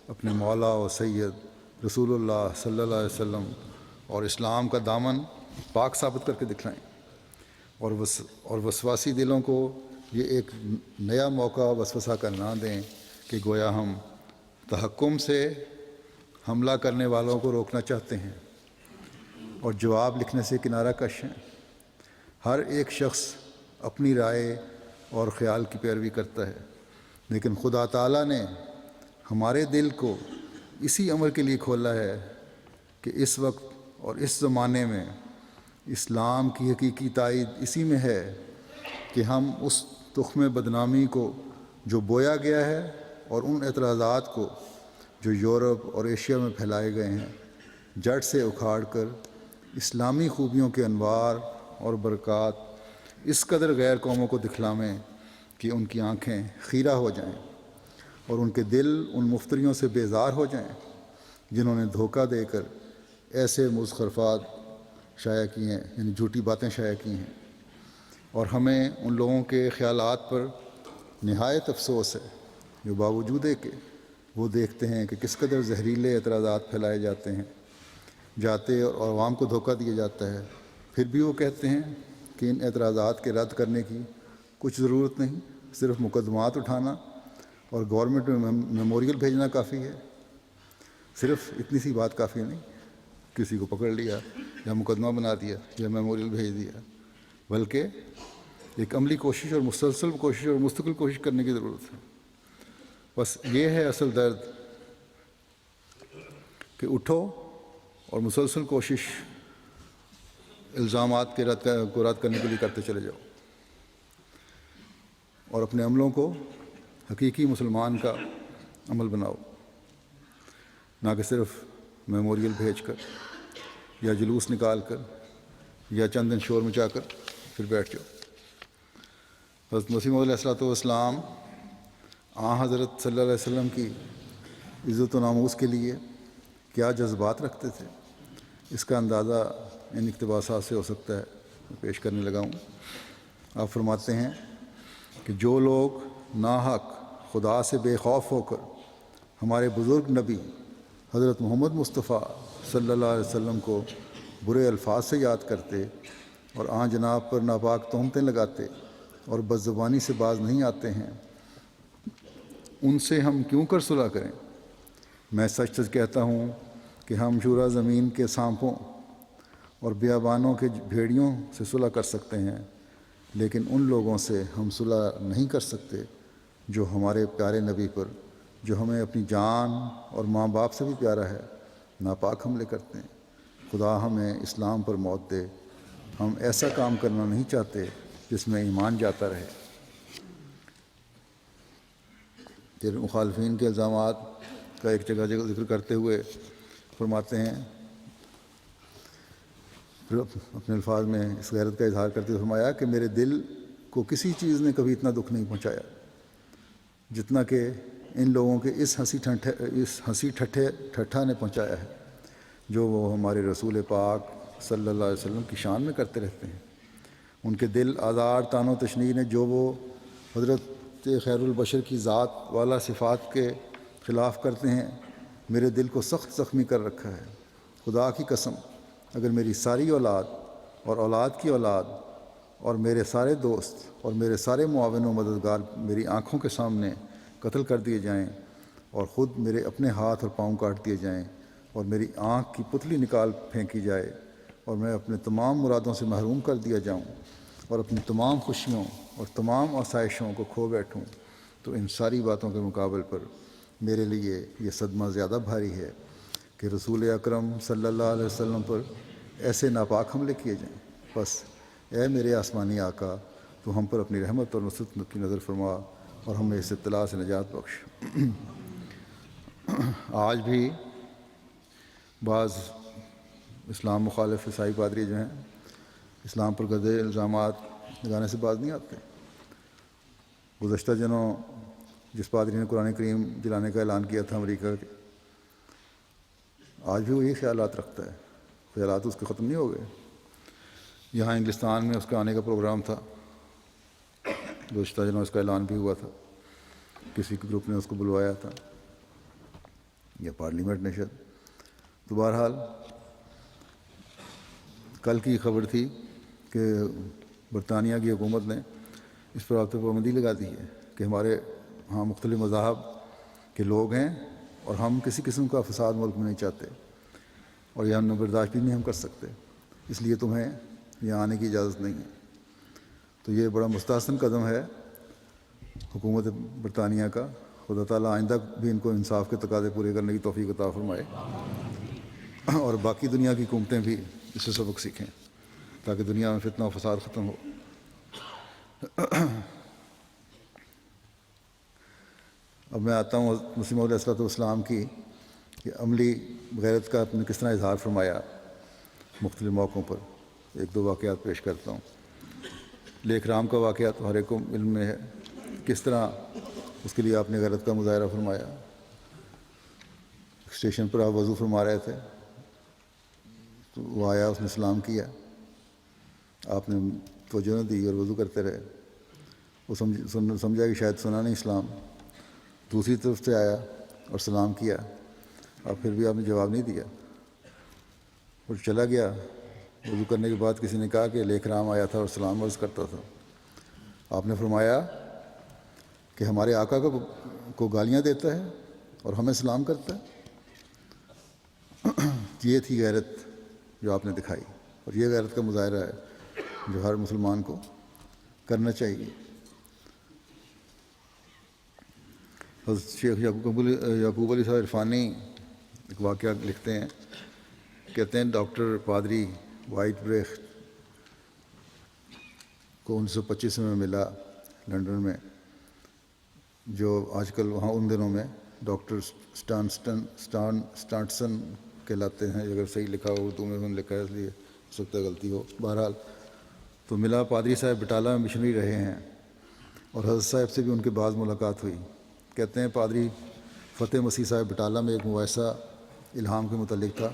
اپنے مولا و سید رسول اللہ صلی اللہ علیہ وسلم اور اسلام کا دامن پاک ثابت کر کے دکھلائیں، اور وسواسی دلوں کو یہ ایک نیا موقع وسوسہ کر نہ دیں کہ گویا ہم تحکم سے حملہ کرنے والوں کو روکنا چاہتے ہیں اور جواب لکھنے سے کنارہ کش ہیں۔ ہر ایک شخص اپنی رائے اور خیال کی پیروی کرتا ہے، لیکن خدا تعالیٰ نے ہمارے دل کو اسی عمل کے لیے کھولا ہے کہ اس وقت اور اس زمانے میں اسلام کی حقیقی تائید اسی میں ہے کہ ہم اس تخم بدنامی کو جو بویا گیا ہے اور ان اعتراضات کو جو یورپ اور ایشیا میں پھیلائے گئے ہیں جڑ سے اکھاڑ کر اسلامی خوبیوں کے انوار اور برکات اس قدر غیر قوموں کو دکھلائیں کہ ان کی آنکھیں خیرہ ہو جائیں اور ان کے دل ان مفتریوں سے بیزار ہو جائیں جنہوں نے دھوکہ دے کر ایسے مزخرفات شائع کیے ہیں، یعنی جھوٹی باتیں شائع کی ہیں۔ اور ہمیں ان لوگوں کے خیالات پر نہایت افسوس ہے جو باوجود کہ وہ دیکھتے ہیں کہ کس قدر زہریلے اعتراضات پھیلائے جاتے اور عوام کو دھوکہ دیا جاتا ہے، پھر بھی وہ کہتے ہیں کہ ان اعتراضات کے رد کرنے کی کچھ ضرورت نہیں، صرف مقدمات اٹھانا اور گورنمنٹ میں میموریل بھیجنا کافی ہے۔ صرف اتنی سی بات کافی نہیں، کسی کو پکڑ لیا یا مقدمہ بنا دیا یا میموریل بھیج دیا، بلکہ ایک عملی کوشش اور مسلسل کوشش اور مستقل کوشش کرنے کی ضرورت ہے۔ بس یہ ہے اصل درد کہ اٹھو اور مسلسل کوشش الزامات کے کو رد کرنے کے لیے کرتے چلے جاؤ اور اپنے عملوں کو حقیقی مسلمان کا عمل بناؤ، نہ کہ صرف میموریل بھیج کر یا جلوس نکال کر یا چند دن شور مچا کر پھر بیٹھ جاؤ۔ حضرت مسیح موعود علیہ السلام حضرت صلی اللہ علیہ وسلم کی عزت و ناموس کے لیے کیا جذبات رکھتے تھے، اس کا اندازہ ان اقتباسات سے ہو سکتا ہے، میں پیش کرنے لگا ہوں۔ آپ فرماتے ہیں کہ جو لوگ ناحق خدا سے بے خوف ہو کر ہمارے بزرگ نبی حضرت محمد مصطفیٰ صلی اللہ علیہ وسلم کو برے الفاظ سے یاد کرتے اور آن جناب پر ناپاک تہمتیں لگاتے اور بدزبانی سے باز نہیں آتے ہیں، ان سے ہم کیوں کر صلح کریں؟ میں سچ سچ کہتا ہوں کہ ہم شورا زمین کے سانپوں اور بیابانوں کے بھیڑیوں سے صلح کر سکتے ہیں، لیکن ان لوگوں سے ہم صلح نہیں کر سکتے جو ہمارے پیارے نبی پر، جو ہمیں اپنی جان اور ماں باپ سے بھی پیارا ہے، ناپاک حملے کرتے ہیں۔ خدا ہمیں اسلام پر موت دے، ہم ایسا کام کرنا نہیں چاہتے جس میں ایمان جاتا رہے۔ پھر مخالفین کے الزامات کا ایک جگہ ذکر کرتے ہوئے فرماتے ہیں، پھر اپنے الفاظ میں اس غیرت کا اظہار کرتے ہوئے فرمایا کہ میرے دل کو کسی چیز نے کبھی اتنا دکھ نہیں پہنچایا جتنا کہ ان لوگوں کے اس ہنسی ٹھٹھا نے پہنچایا ہے جو وہ ہمارے رسول پاک صلی اللہ علیہ وسلم کی شان میں کرتے رہتے ہیں۔ ان کے دل آزار تان و تشنیع نے جو وہ حضرت خیر البشر کی ذات والا صفات کے خلاف کرتے ہیں، میرے دل کو سخت زخمی کر رکھا ہے۔ خدا کی قسم، اگر میری ساری اولاد اور اولاد کی اولاد اور میرے سارے دوست اور میرے سارے معاون و مددگار میری آنکھوں کے سامنے قتل کر دیے جائیں اور خود میرے اپنے ہاتھ اور پاؤں کاٹ دیے جائیں اور میری آنکھ کی پتلی نکال پھینکی جائے اور میں اپنے تمام مرادوں سے محروم کر دیا جاؤں اور اپنی تمام خوشیوں اور تمام آسائشوں کو کھو بیٹھوں، تو ان ساری باتوں کے مقابل پر میرے لیے یہ صدمہ زیادہ بھاری ہے کہ رسول اکرم صلی اللہ علیہ وسلم پر ایسے ناپاک حملے کیے جائیں۔ بس اے میرے آسمانی آقا، تو ہم پر اپنی رحمت اور نصرت کی نظر فرما اور ہمیں اس ابتلا سے نجات بخش۔ آج بھی بعض اسلام مخالف عیسائی پادری جو ہیں اسلام پر گدے الزامات لگانے سے باز نہیں آتے۔ گزشتہ دنوں جس پادری نے قرآن کریم جلانے کا اعلان کیا تھا امریکہ کے، آج بھی وہ یہی خیالات رکھتا ہے، خیالات اس کے ختم نہیں ہو گئے۔ یہاں انگلستان میں اس کا آنے کا پروگرام تھا، گزشتہ دنوں اس کا اعلان بھی ہوا تھا۔ کسی گروپ نے اس کو بلوایا تھا یا پارلیمنٹ نے شاید. تو بہرحال کل کی خبر تھی کہ برطانیہ کی حکومت نے اس پر پابندی لگا دی ہے کہ ہمارے ہاں مختلف مذاہب کے لوگ ہیں اور ہم کسی قسم کا فساد ملک میں نہیں چاہتے اور یہ ہم برداشت بھی نہیں ہم کر سکتے، اس لیے تمہیں یہاں آنے کی اجازت نہیں ہے. تو یہ بڑا مستحسن قدم ہے حکومت برطانیہ کا. خدا تعالیٰ آئندہ بھی ان کو انصاف کے تقاضے پورے کرنے کی توفیق عطا فرمائے اور باقی دنیا کی حکومتیں بھی اس سے سبق سیکھیں تاکہ دنیا میں فتنہ و فساد ختم ہو. اب میں آتا ہوں مسیح موعود علیہ السلام کی کہ عملی غیرت کا اپنے کس طرح اظہار فرمایا مختلف موقعوں پر. ایک دو واقعات پیش کرتا ہوں. لیک رام کا واقعہ تو ہر ایک کو علم میں ہے، کس طرح اس کے لیے آپ نے غیرت کا مظاہرہ فرمایا. اسٹیشن پر آپ وضو فرما رہے تھے تو وہ آیا، اس نے سلام کیا، آپ نے توجہ نہ دی اور وضو کرتے رہے. وہ سمجھا کہ شاید سنا نہیں اسلام. دوسری طرف سے آیا اور سلام کیا اور پھر بھی آپ نے جواب نہیں دیا اور چلا گیا. وضو کرنے کے بعد کسی نے کہا کہ لیک رام آیا تھا اور سلام عرض کرتا تھا. آپ نے فرمایا کہ ہمارے آقا کو گالیاں دیتا ہے اور ہمیں سلام کرتا ہے. یہ تھی غیرت جو آپ نے دکھائی اور یہ غیرت کا مظاہرہ ہے جو ہر مسلمان کو کرنا چاہیے. حضرت شیخ یعقوب علی صاحب عرفانی ایک واقعہ لکھتے ہیں، کہتے ہیں ڈاکٹر پادری وائٹ بریخت کو 1925 میں ملا لنڈن میں، جو آج کل وہاں ان دنوں میں ڈاکٹر سٹانٹسن کہلاتے ہیں. اگر صحیح لکھا ہو اردو میں لکھا ہے اس لیے ہو سکتا ہے غلطی ہو. بہرحال تو ملا. پادری صاحب بٹالہ میں مشنری رہے ہیں اور حضرت صاحب سے بھی ان کے بعض ملاقات ہوئی. کہتے ہیں پادری فتح مسیح صاحب بٹالہ میں ایک مباحثہ الہام کے متعلق تھا،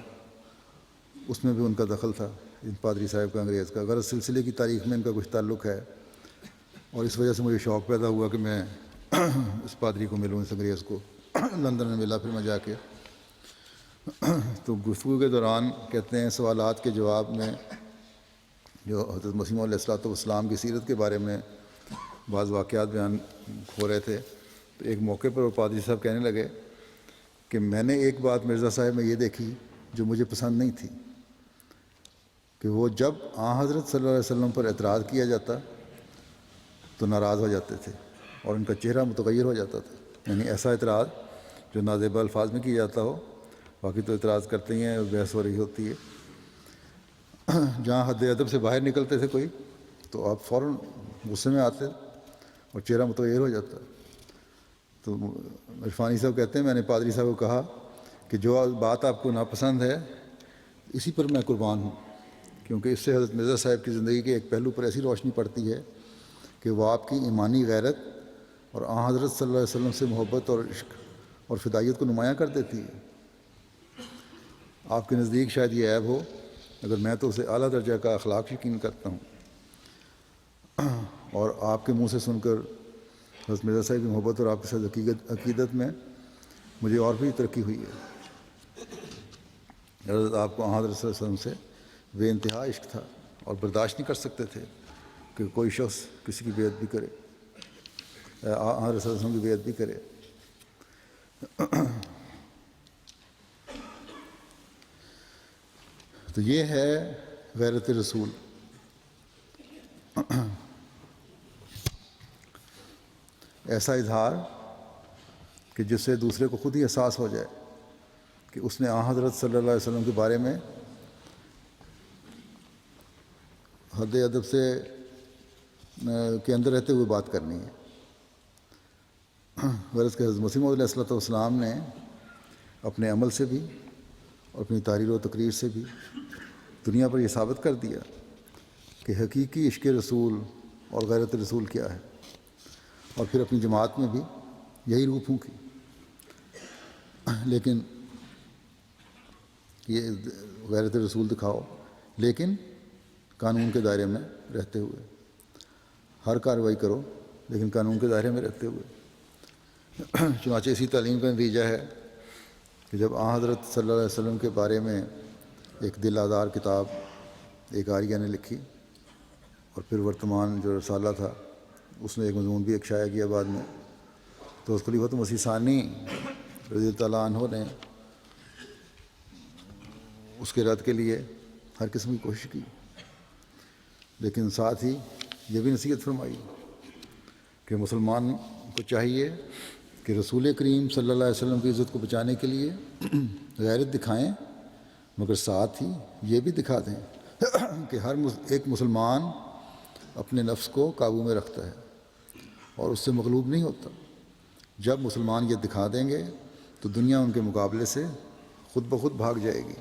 اس میں بھی ان کا دخل تھا ان پادری صاحب کا انگریز کا. غرض سلسلے کی تاریخ میں ان کا کچھ تعلق ہے اور اس وجہ سے مجھے شوق پیدا ہوا کہ میں اس پادری کو ملوں، اس انگریز کو. لندن میں ملا پھر میں جا کے تو گفتگو کے دوران کہتے ہیں سوالات کے جواب میں جو حضرت مسیح موعود علیہ السلام کی سیرت کے بارے میں بعض واقعات بیان ہو رہے تھے. تو ایک موقع پر وہ پادری صاحب کہنے لگے کہ میں نے ایک بات مرزا صاحب میں یہ دیکھی جو مجھے پسند نہیں تھی کہ وہ جب حضرت صلی اللہ علیہ وسلم پر اعتراض کیا جاتا تو ناراض ہو جاتے تھے اور ان کا چہرہ متغیر ہو جاتا تھا. یعنی ایسا اعتراض جو نازیبا الفاظ میں کیا جاتا ہو، باقی تو اعتراض کرتے ہی ہیں، بحث ہو رہی ہوتی ہے. جہاں حد ادب سے باہر نکلتے تھے کوئی تو آپ فوراً غصے میں آتے اور چہرہ متغیر ہو جاتا. تو عرفانی صاحب کہتے ہیں میں نے پادری صاحب کو کہا کہ جو بات آپ کو ناپسند ہے اسی پر میں قربان ہوں، کیونکہ اس سے حضرت مرزا صاحب کی زندگی کے ایک پہلو پر ایسی روشنی پڑتی ہے کہ وہ آپ کی ایمانی غیرت اور حضرت صلی اللہ علیہ وسلم سے محبت اور عشق اور فدائیت کو نمایاں کر دیتی ہے. آپ کے نزدیک شاید یہ عیب ہو، اگر میں تو اسے اعلیٰ درجہ کا اخلاق یقین کرتا ہوں. اور آپ کے منہ سے سن کر حضرت مرزا صاحب کی محبت اور آپ کے ساتھ عقیدت میں مجھے اور بھی ترقی ہوئی ہے. حضرت آپ کو حضرت صلی اللہ علیہ وسلم سے بے انتہا عشق تھا اور برداشت نہیں کر سکتے تھے کہ کوئی شخص کسی کی بے ادبی کرے، حضرت صلی اللہ علیہ وسلم کی بے ادبی کرے. تو یہ ہے غیرت رسول. ایسا اظہار کہ جس سے دوسرے کو خود ہی احساس ہو جائے کہ اس نے حضرت صلی اللہ علیہ وسلم کے بارے میں حد ادب سے کے اندر رہتے ہوئے بات کرنی ہے. غرض کہ حضرت مسیح موعود علیہ السلام نے اپنے عمل سے بھی اور اپنی تحریر و تقریر سے بھی دنیا پر یہ ثابت کر دیا کہ حقیقی عشق رسول اور غیرت رسول کیا ہے، اور پھر اپنی جماعت میں بھی یہی روح پھونکی. لیکن یہ غیرت رسول دکھاؤ، لیکن قانون کے دائرے میں رہتے ہوئے. ہر کارروائی کرو لیکن قانون کے دائرے میں رہتے ہوئے. چنانچہ اسی تعلیم کا نتیجہ ہے کہ جب آن حضرت صلی اللہ علیہ وسلم کے بارے میں ایک دل آزار کتاب ایک آریہ نے لکھی، اور پھر ورتمان جو رسالہ تھا اس نے ایک مضمون بھی ایک شائع کیا بعد میں، تو اس خلیفۃ مسیح ثانی رضی اللہ تعالیٰ عنہ نے اس کے رد کے لیے ہر قسم کی کوشش کی، لیکن ساتھ ہی یہ بھی نصیحت فرمائی کہ مسلمان کو چاہیے کہ رسول کریم صلی اللہ علیہ وسلم کی عزت کو بچانے کے لیے غیرت دکھائیں، مگر ساتھ ہی یہ بھی دکھا دیں کہ ہر ایک مسلمان اپنے نفس کو قابو میں رکھتا ہے اور اس سے مغلوب نہیں ہوتا۔ جب مسلمان یہ دکھا دیں گے تو دنیا ان کے مقابلے سے خود بخود بھاگ جائے گی۔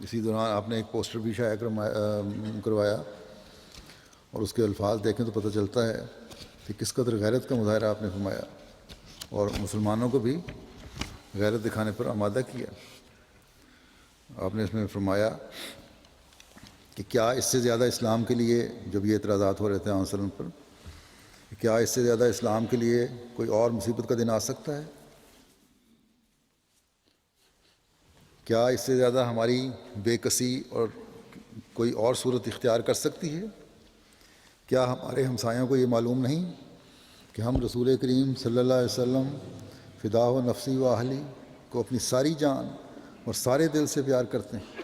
اسی دوران آپ نے ایک پوسٹر بھی شائع کروایا، اور اس کے الفاظ دیکھیں تو پتہ چلتا ہے کہ کس قدر غیرت کا مظاہرہ آپ نے فرمایا اور مسلمانوں کو بھی غیرت دکھانے پر آمادہ کیا۔ آپ نے اس میں فرمایا کہ کیا اس سے زیادہ اسلام کے لیے، جب یہ اعتراضات ہو رہے تھے وسلم پر، کیا اس سے زیادہ اسلام کے لیے کوئی اور مصیبت کا دن آ سکتا ہے؟ کیا اس سے زیادہ ہماری بے کسی اور کوئی اور صورت اختیار کر سکتی ہے؟ کیا ہمارے ہمسایوں کو یہ معلوم نہیں کہ ہم رسول کریم صلی اللہ علیہ وسلم فدا و نفسی و اہلی کو اپنی ساری جان اور سارے دل سے پیار کرتے ہیں،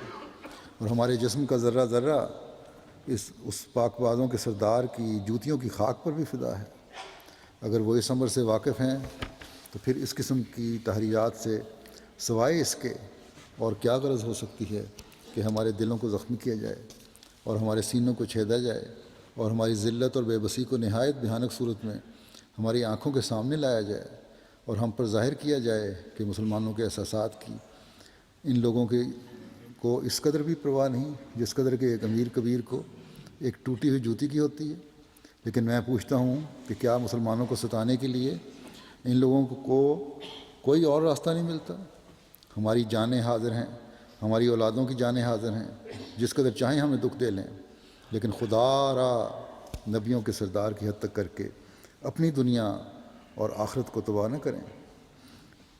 اور ہمارے جسم کا ذرہ ذرہ اس پاک بازوں کے سردار کی جوتیوں کی خاک پر بھی فدا ہے؟ اگر وہ اس امر سے واقف ہیں تو پھر اس قسم کی تحریات سے سوائے اس کے اور کیا غرض ہو سکتی ہے کہ ہمارے دلوں کو زخمی کیا جائے اور ہمارے سینوں کو چھیدا جائے اور ہماری ذلت اور بے بسی کو نہایت بھیانک صورت میں ہماری آنکھوں کے سامنے لایا جائے اور ہم پر ظاہر کیا جائے کہ مسلمانوں کے احساسات کی ان لوگوں کو اس قدر بھی پرواہ نہیں جس قدر کہ ایک امیر کبیر کو ایک ٹوٹی ہوئی جوتی کی ہوتی ہے۔ لیکن میں پوچھتا ہوں کہ کیا مسلمانوں کو ستانے کے لیے ان لوگوں کو کوئی اور راستہ نہیں ملتا؟ ہماری جانیں حاضر ہیں، ہماری اولادوں کی جانیں حاضر ہیں، جس قدر چاہیں ہمیں دکھ دے لیں، لیکن خدا را نبیوں کے سردار کی حد تک کر کے اپنی دنیا اور آخرت کو تباہ نہ کریں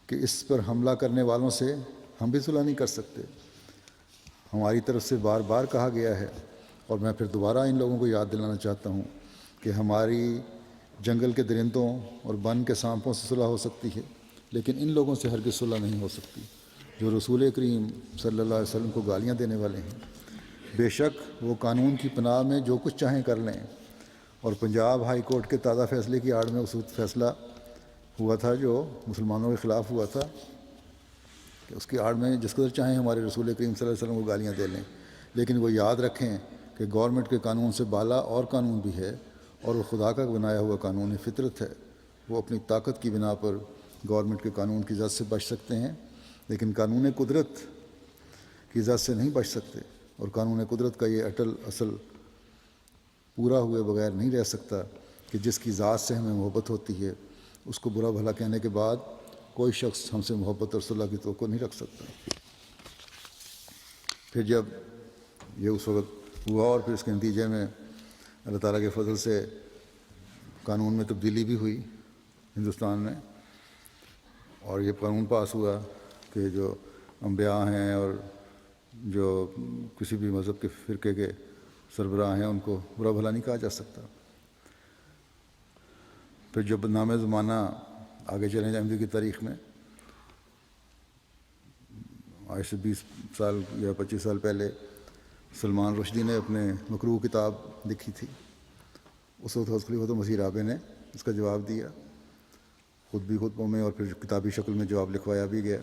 کہ اس پر حملہ کرنے والوں سے ہم بھی صلح نہیں کر سکتے۔ ہماری طرف سے بار بار کہا گیا ہے، اور میں پھر دوبارہ ان لوگوں کو یاد دلانا چاہتا ہوں کہ ہماری جنگل کے درندوں اور بن کے سانپوں سے صلح ہو سکتی ہے، لیکن ان لوگوں سے ہرگز صلح نہیں ہو سکتی جو رسول کریم صلی اللہ علیہ وسلم کو گالیاں دینے والے ہیں۔ بے شک وہ قانون کی پناہ میں جو کچھ چاہیں کر لیں، اور پنجاب ہائی کورٹ کے تازہ فیصلے کی آڑ میں اس وقت فیصلہ ہوا تھا جو مسلمانوں کے خلاف ہوا تھا، کہ اس کی آڑ میں جس قدر چاہیں ہمارے رسول کریم صلی اللہ علیہ وسلم کو گالیاں دے لیں، لیکن وہ یاد رکھیں کہ گورنمنٹ کے قانون سے بالا اور قانون بھی ہے، اور وہ خدا کا بنایا ہوا قانون ہے، فطرت ہے۔ وہ اپنی طاقت کی بنا پر گورنمنٹ کے قانون کی زد سے بچ سکتے ہیں، لیکن قانون قدرت کی زد سے نہیں بچ سکتے، اور قانون قدرت کا یہ اٹل اصل پورا ہوئے بغیر نہیں رہ سکتا کہ جس کی ذات سے ہمیں محبت ہوتی ہے اس کو برا بھلا کہنے کے بعد کوئی شخص ہم سے محبت اور صلح کی توقع نہیں رکھ سکتا۔ پھر جب یہ اس وقت ہوا اور پھر اس کے نتیجے میں اللہ تعالیٰ کے فضل سے قانون میں تبدیلی بھی ہوئی ہندوستان میں، اور یہ قانون پاس ہوا کہ جو انبیاء ہیں اور جو کسی بھی مذہب کے فرقے کے سربراہ ہیں ان کو برا بھلا نہیں کہا جا سکتا۔ پھر جب بدنام زمانہ آگے چلیں جائیں کی تاریخ میں، آج سے 20 سال یا 25 سال پہلے سلمان رشدی نے اپنے مکروہ کتاب لکھی تھی، اس وقت خلیفۃ مسیح رابع نے اس کا جواب دیا، خود بھی خطبوں میں اور پھر کتابی شکل میں جواب لکھوایا بھی گیا،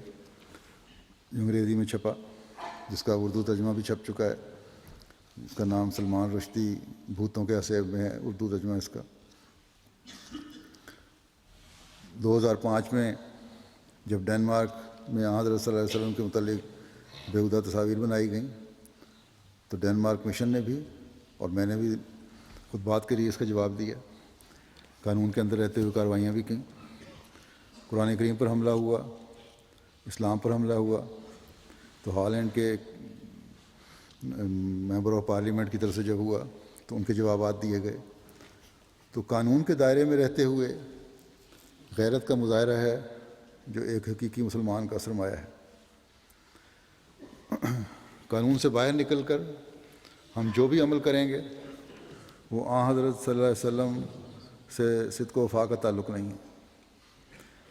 جو انگریزی میں چھپا، جس کا اردو ترجمہ بھی چھپ چکا ہے، اس کا نام سلمان رشدی بھوتوں کے عصیب میں ہے، اردو ترجمہ اس کا۔ 2005 میں جب ڈنمارک میں حضرت صلی اللہ علیہ وسلم کے متعلق بیہودہ تصاویر بنائی گئیں تو ڈنمارک مشن نے بھی اور میں نے بھی خطبات کے لیے اس کا جواب دیا، قانون کے اندر رہتے ہوئے کارروائیاں بھی کیں، قرآن کریم پر حملہ ہوا، اسلام پر حملہ ہوا تو ہالینڈ کے ممبر آف پارلیمنٹ کی طرف سے جب ہوا تو ان کے جوابات دیے گئے. تو قانون کے دائرے میں رہتے ہوئے غیرت کا مظاہرہ ہے جو ایک حقیقی مسلمان کا سرمایہ ہے. قانون سے باہر نکل کر ہم جو بھی عمل کریں گے وہ آن حضرت صلی اللہ علیہ وسلم سے صدق و وفا کا تعلق نہیں ہے.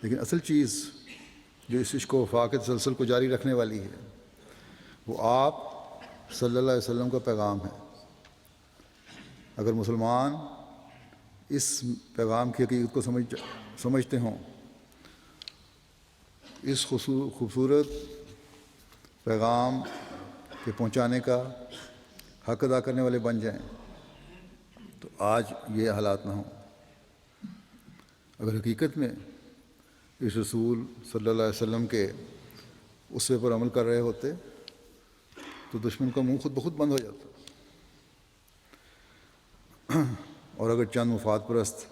لیکن اصل چیز جو اس عشق و وفا کے تسلسل کو جاری رکھنے والی ہے وہ آپ صلی اللہ علیہ وسلم کا پیغام ہے. اگر مسلمان اس پیغام کی حقیقت کو سمجھتے ہوں، اس خوبصورت پیغام کے پہنچانے کا حق ادا کرنے والے بن جائیں تو آج یہ حالات نہ ہوں. اگر حقیقت میں اس رسول صلی اللہ علیہ وسلم کے اسوے پر عمل کر رہے ہوتے تو دشمن کا منہ خود بخود بند ہو جاتا. اور اگر چند مفاد پرست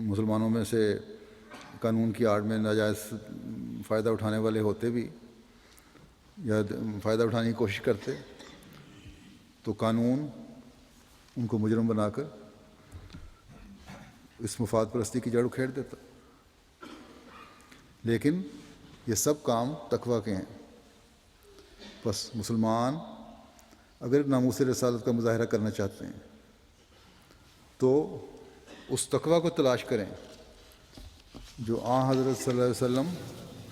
مسلمانوں میں سے قانون کی آڑ میں ناجائز فائدہ اٹھانے والے ہوتے بھی یا فائدہ اٹھانے کی کوشش کرتے تو قانون ان کو مجرم بنا کر اس مفاد پرستی کی جڑ اکھیڑ دیتا. لیکن یہ سب کام تقویٰ کے ہیں. بس مسلمان اگر ناموس رسالت کا مظاہرہ کرنا چاہتے ہیں تو اس تقویٰ کو تلاش کریں جو آن حضرت صلی اللہ علیہ وسلم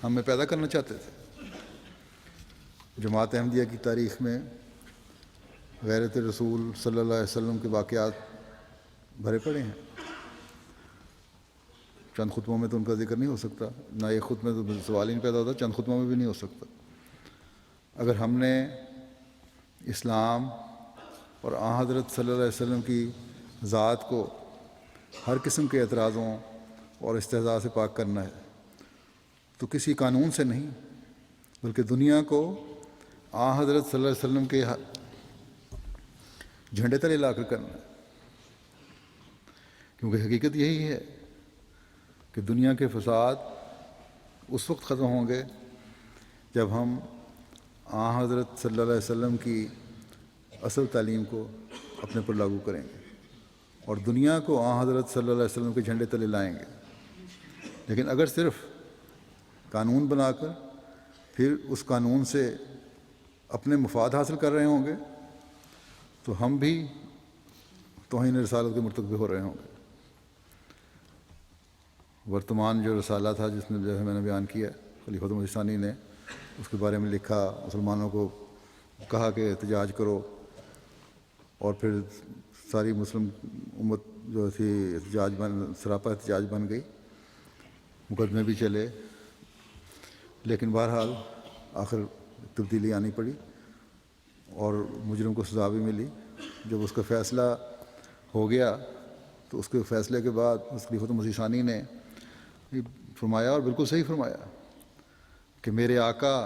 ہمیں پیدا کرنا چاہتے تھے. جماعت احمدیہ کی تاریخ میں غیرت رسول صلی اللہ علیہ وسلم کے واقعات بھرے پڑے ہیں. چند خطبوں میں تو ان کا ذکر نہیں ہو سکتا، نہ ایک خطبے میں تو سوال ہی نہیں پیدا ہوتا، چند خطبوں میں بھی نہیں ہو سکتا. اگر ہم نے اسلام اور آن حضرت صلی اللہ علیہ وسلم کی ذات کو ہر قسم کے اعتراضوں اور استہزاء سے پاک کرنا ہے تو کسی قانون سے نہیں بلکہ دنیا کو آن حضرت صلی اللہ علیہ وسلم کے جھنڈے تلے لا کر کرنا ہے. کیونکہ حقیقت یہی ہے کہ دنیا کے فساد اس وقت ختم ہوں گے جب ہم آن حضرت صلی اللہ علیہ وسلم کی اصل تعلیم کو اپنے پر لاگو کریں گے اور دنیا کو آن حضرت صلی اللہ علیہ وسلم کے جھنڈے تلے لائیں گے. لیکن اگر صرف قانون بنا کر پھر اس قانون سے اپنے مفاد حاصل کر رہے ہوں گے تو ہم بھی توہین رسالت کے مرتکب ہو رہے ہوں گے. ورتمان جو رسالہ تھا جس میں جیسے میں نے بیان کیا خلیفۃ مسیح ثانی نے اس کے بارے میں لکھا، مسلمانوں کو کہا کہ احتجاج کرو، اور پھر ساری مسلم امت جو تھی سراپا احتجاج بن گئی، مقدمے بھی چلے، لیکن بہرحال آخر تبدیلی آنی پڑی اور مجرم کو سزا بھی ملی. جب اس کا فیصلہ ہو گیا تو اس کے فیصلے کے بعد خلیفۃ مسیح ثانی نے فرمایا، اور بالکل صحیح فرمایا، کہ میرے آقا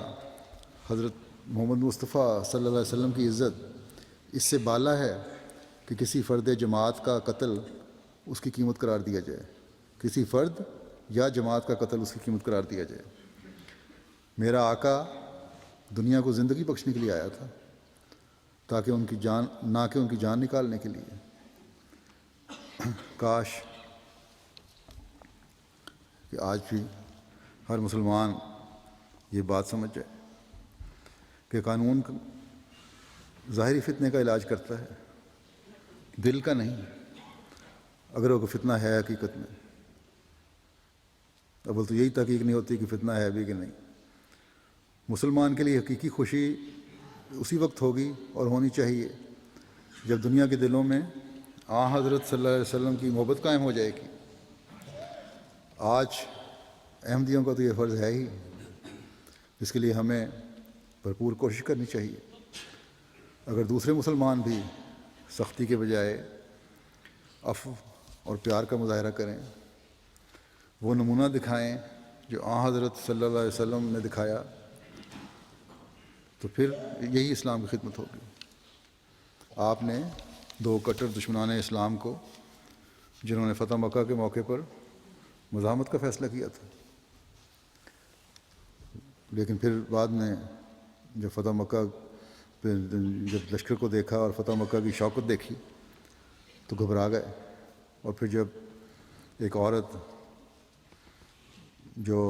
حضرت محمد مصطفیٰ صلی اللہ علیہ وسلم کی عزت اس سے بالا ہے کہ کسی فرد جماعت کا قتل اس کی قیمت قرار دیا جائے، کسی فرد یا جماعت کا قتل اس کی قیمت قرار دیا جائے. میرا آقا دنیا کو زندگی بخشنے کے لیے آیا تھا تاکہ ان کی جان، نہ کہ ان کی جان نکالنے کے لیے. کاش کہ آج بھی ہر مسلمان یہ بات سمجھ جائے کہ قانون ظاہری فتنے کا علاج کرتا ہے، دل کا نہیں. اگر وہ فتنہ ہے حقیقت میں، اول تو یہی تحقیق نہیں ہوتی کہ فتنہ ہے بھی کہ نہیں. مسلمان کے لیے حقیقی خوشی اسی وقت ہوگی اور ہونی چاہیے جب دنیا کے دلوں میں آن حضرت صلی اللہ علیہ وسلم کی محبت قائم ہو جائے گی. آج احمدیوں کا تو یہ فرض ہے ہی، اس کے لیے ہمیں بھرپور کوشش کرنی چاہیے. اگر دوسرے مسلمان بھی سختی کے بجائے عفو اور پیار کا مظاہرہ کریں، وہ نمونہ دکھائیں جو آن حضرت صلی اللہ علیہ وسلم نے دکھایا، تو پھر یہی اسلام کی خدمت ہوگی. آپ نے دو کٹر دشمنان اسلام کو، جنہوں نے فتح مکہ کے موقع پر مزاحمت کا فیصلہ کیا تھا، لیکن پھر بعد میں جب فتح مکہ پھر جب لشکر کو دیکھا اور فتح مکہ کی شوکت دیکھی تو گھبرا گئے. اور پھر جب ایک عورت جو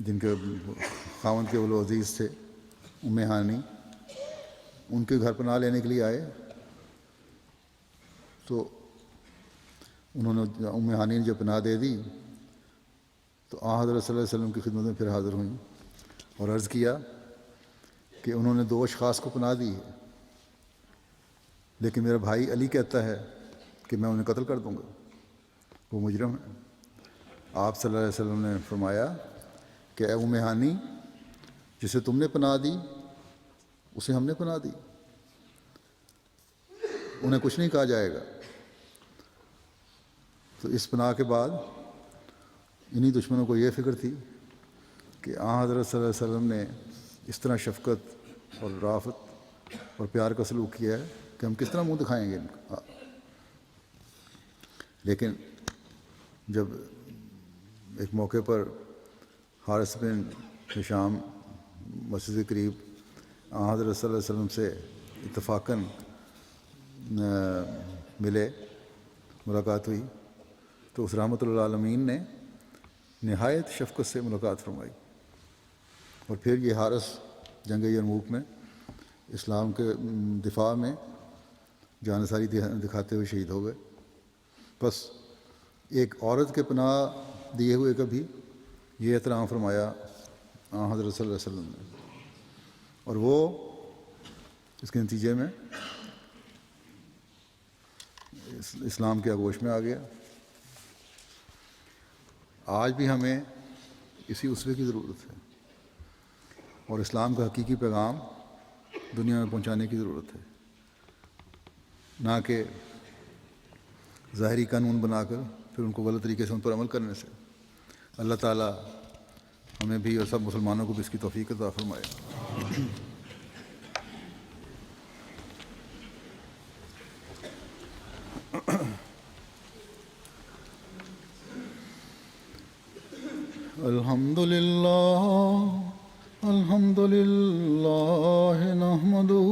جن کے خاوند کے ولو عزیز تھے، ام ہانی، ان کے گھر پناہ لینے کے لیے آئے تو انہوں نے ام ہانی نے جب پناہ دے دی تو حضرت صلی اللہ علیہ وسلم کی خدمت میں پھر حاضر ہوئیں اور عرض کیا کہ انہوں نے 2 اشخاص کو پناہ دی ہے، لیکن میرا بھائی علی کہتا ہے کہ میں انہیں قتل کر دوں گا، وہ مجرم ہے. آپ صلی اللہ علیہ وسلم نے فرمایا کہ اے ام ہانی، جسے تم نے پناہ دی اسے ہم نے پناہ دی، انہیں کچھ نہیں کہا جائے گا. تو اس پناہ کے بعد انہی دشمنوں کو یہ فکر تھی کہ حضرت صلی اللہ علیہ وسلم نے اس طرح شفقت اور رافت اور پیار کا سلوک کیا ہے کہ ہم کس طرح منہ دکھائیں گے ان کا. لیکن جب ایک موقع پر حارث بن ہشام مسجد کے قریب حضرت صلی اللہ علیہ وسلم سے اتفاقاً ملے، ملاقات ہوئی، تو اس رحمۃ اللہ عالمین نے نہایت شفقت سے ملاقات فرمائی. اور پھر یہ حارث جنگ یرموک میں اسلام کے دفاع میں جانثاری دکھاتے ہوئے شہید ہو گئے. بس ایک عورت کے پناہ دیے ہوئے کا بھی یہ احترام فرمایا حضرت صلی اللہ علیہ وسلم نے، اور وہ اس کے نتیجے میں اسلام کے آغوش میں آ گیا. آج بھی ہمیں اسی اسوے کی ضرورت ہے اور اسلام کا حقیقی پیغام دنیا میں پہنچانے کی ضرورت ہے، نہ کہ ظاہری قانون بنا کر پھر ان کو غلط طریقے سے ان پر عمل کرنے سے. اللہ تعالیٰ ہمیں بھی اور سب مسلمانوں کو بھی اس کی توفیق عطا فرمائے. الحمد للہ نحمده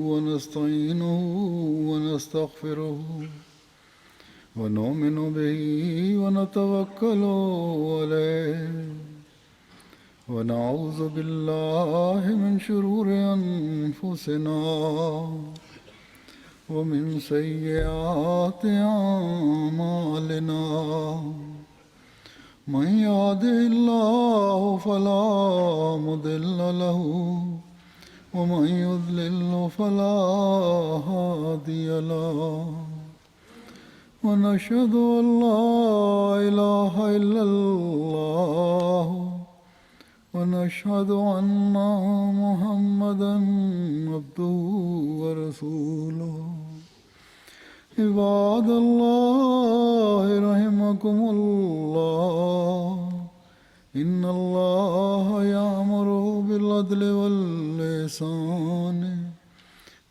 ونستعینه ونستغفره ونؤمن به ونتوکل علیہ ونعوذ باللہ من شرور انفسنا ومن سیئات اعمالنا من يهده الله فلا مضل له ومن يضلل فلا هادي له ونشهد أن لا إله إلا الله ونشهد أن محمدا عبده ورسوله. عباد الله رحمكم الله إن الله يأمر بالعدل والإحسان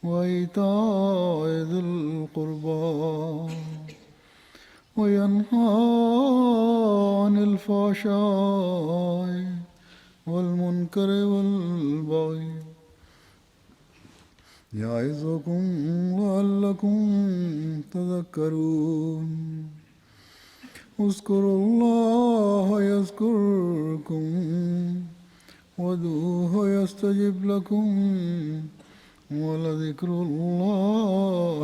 وإيتاء ذي القربى وينهى عن الفحشاء والمنكر والبغي يعظكم لعلكم تذكرون. اذكروا الله يذكركم وادعوه يستجب لكم ولذكر الله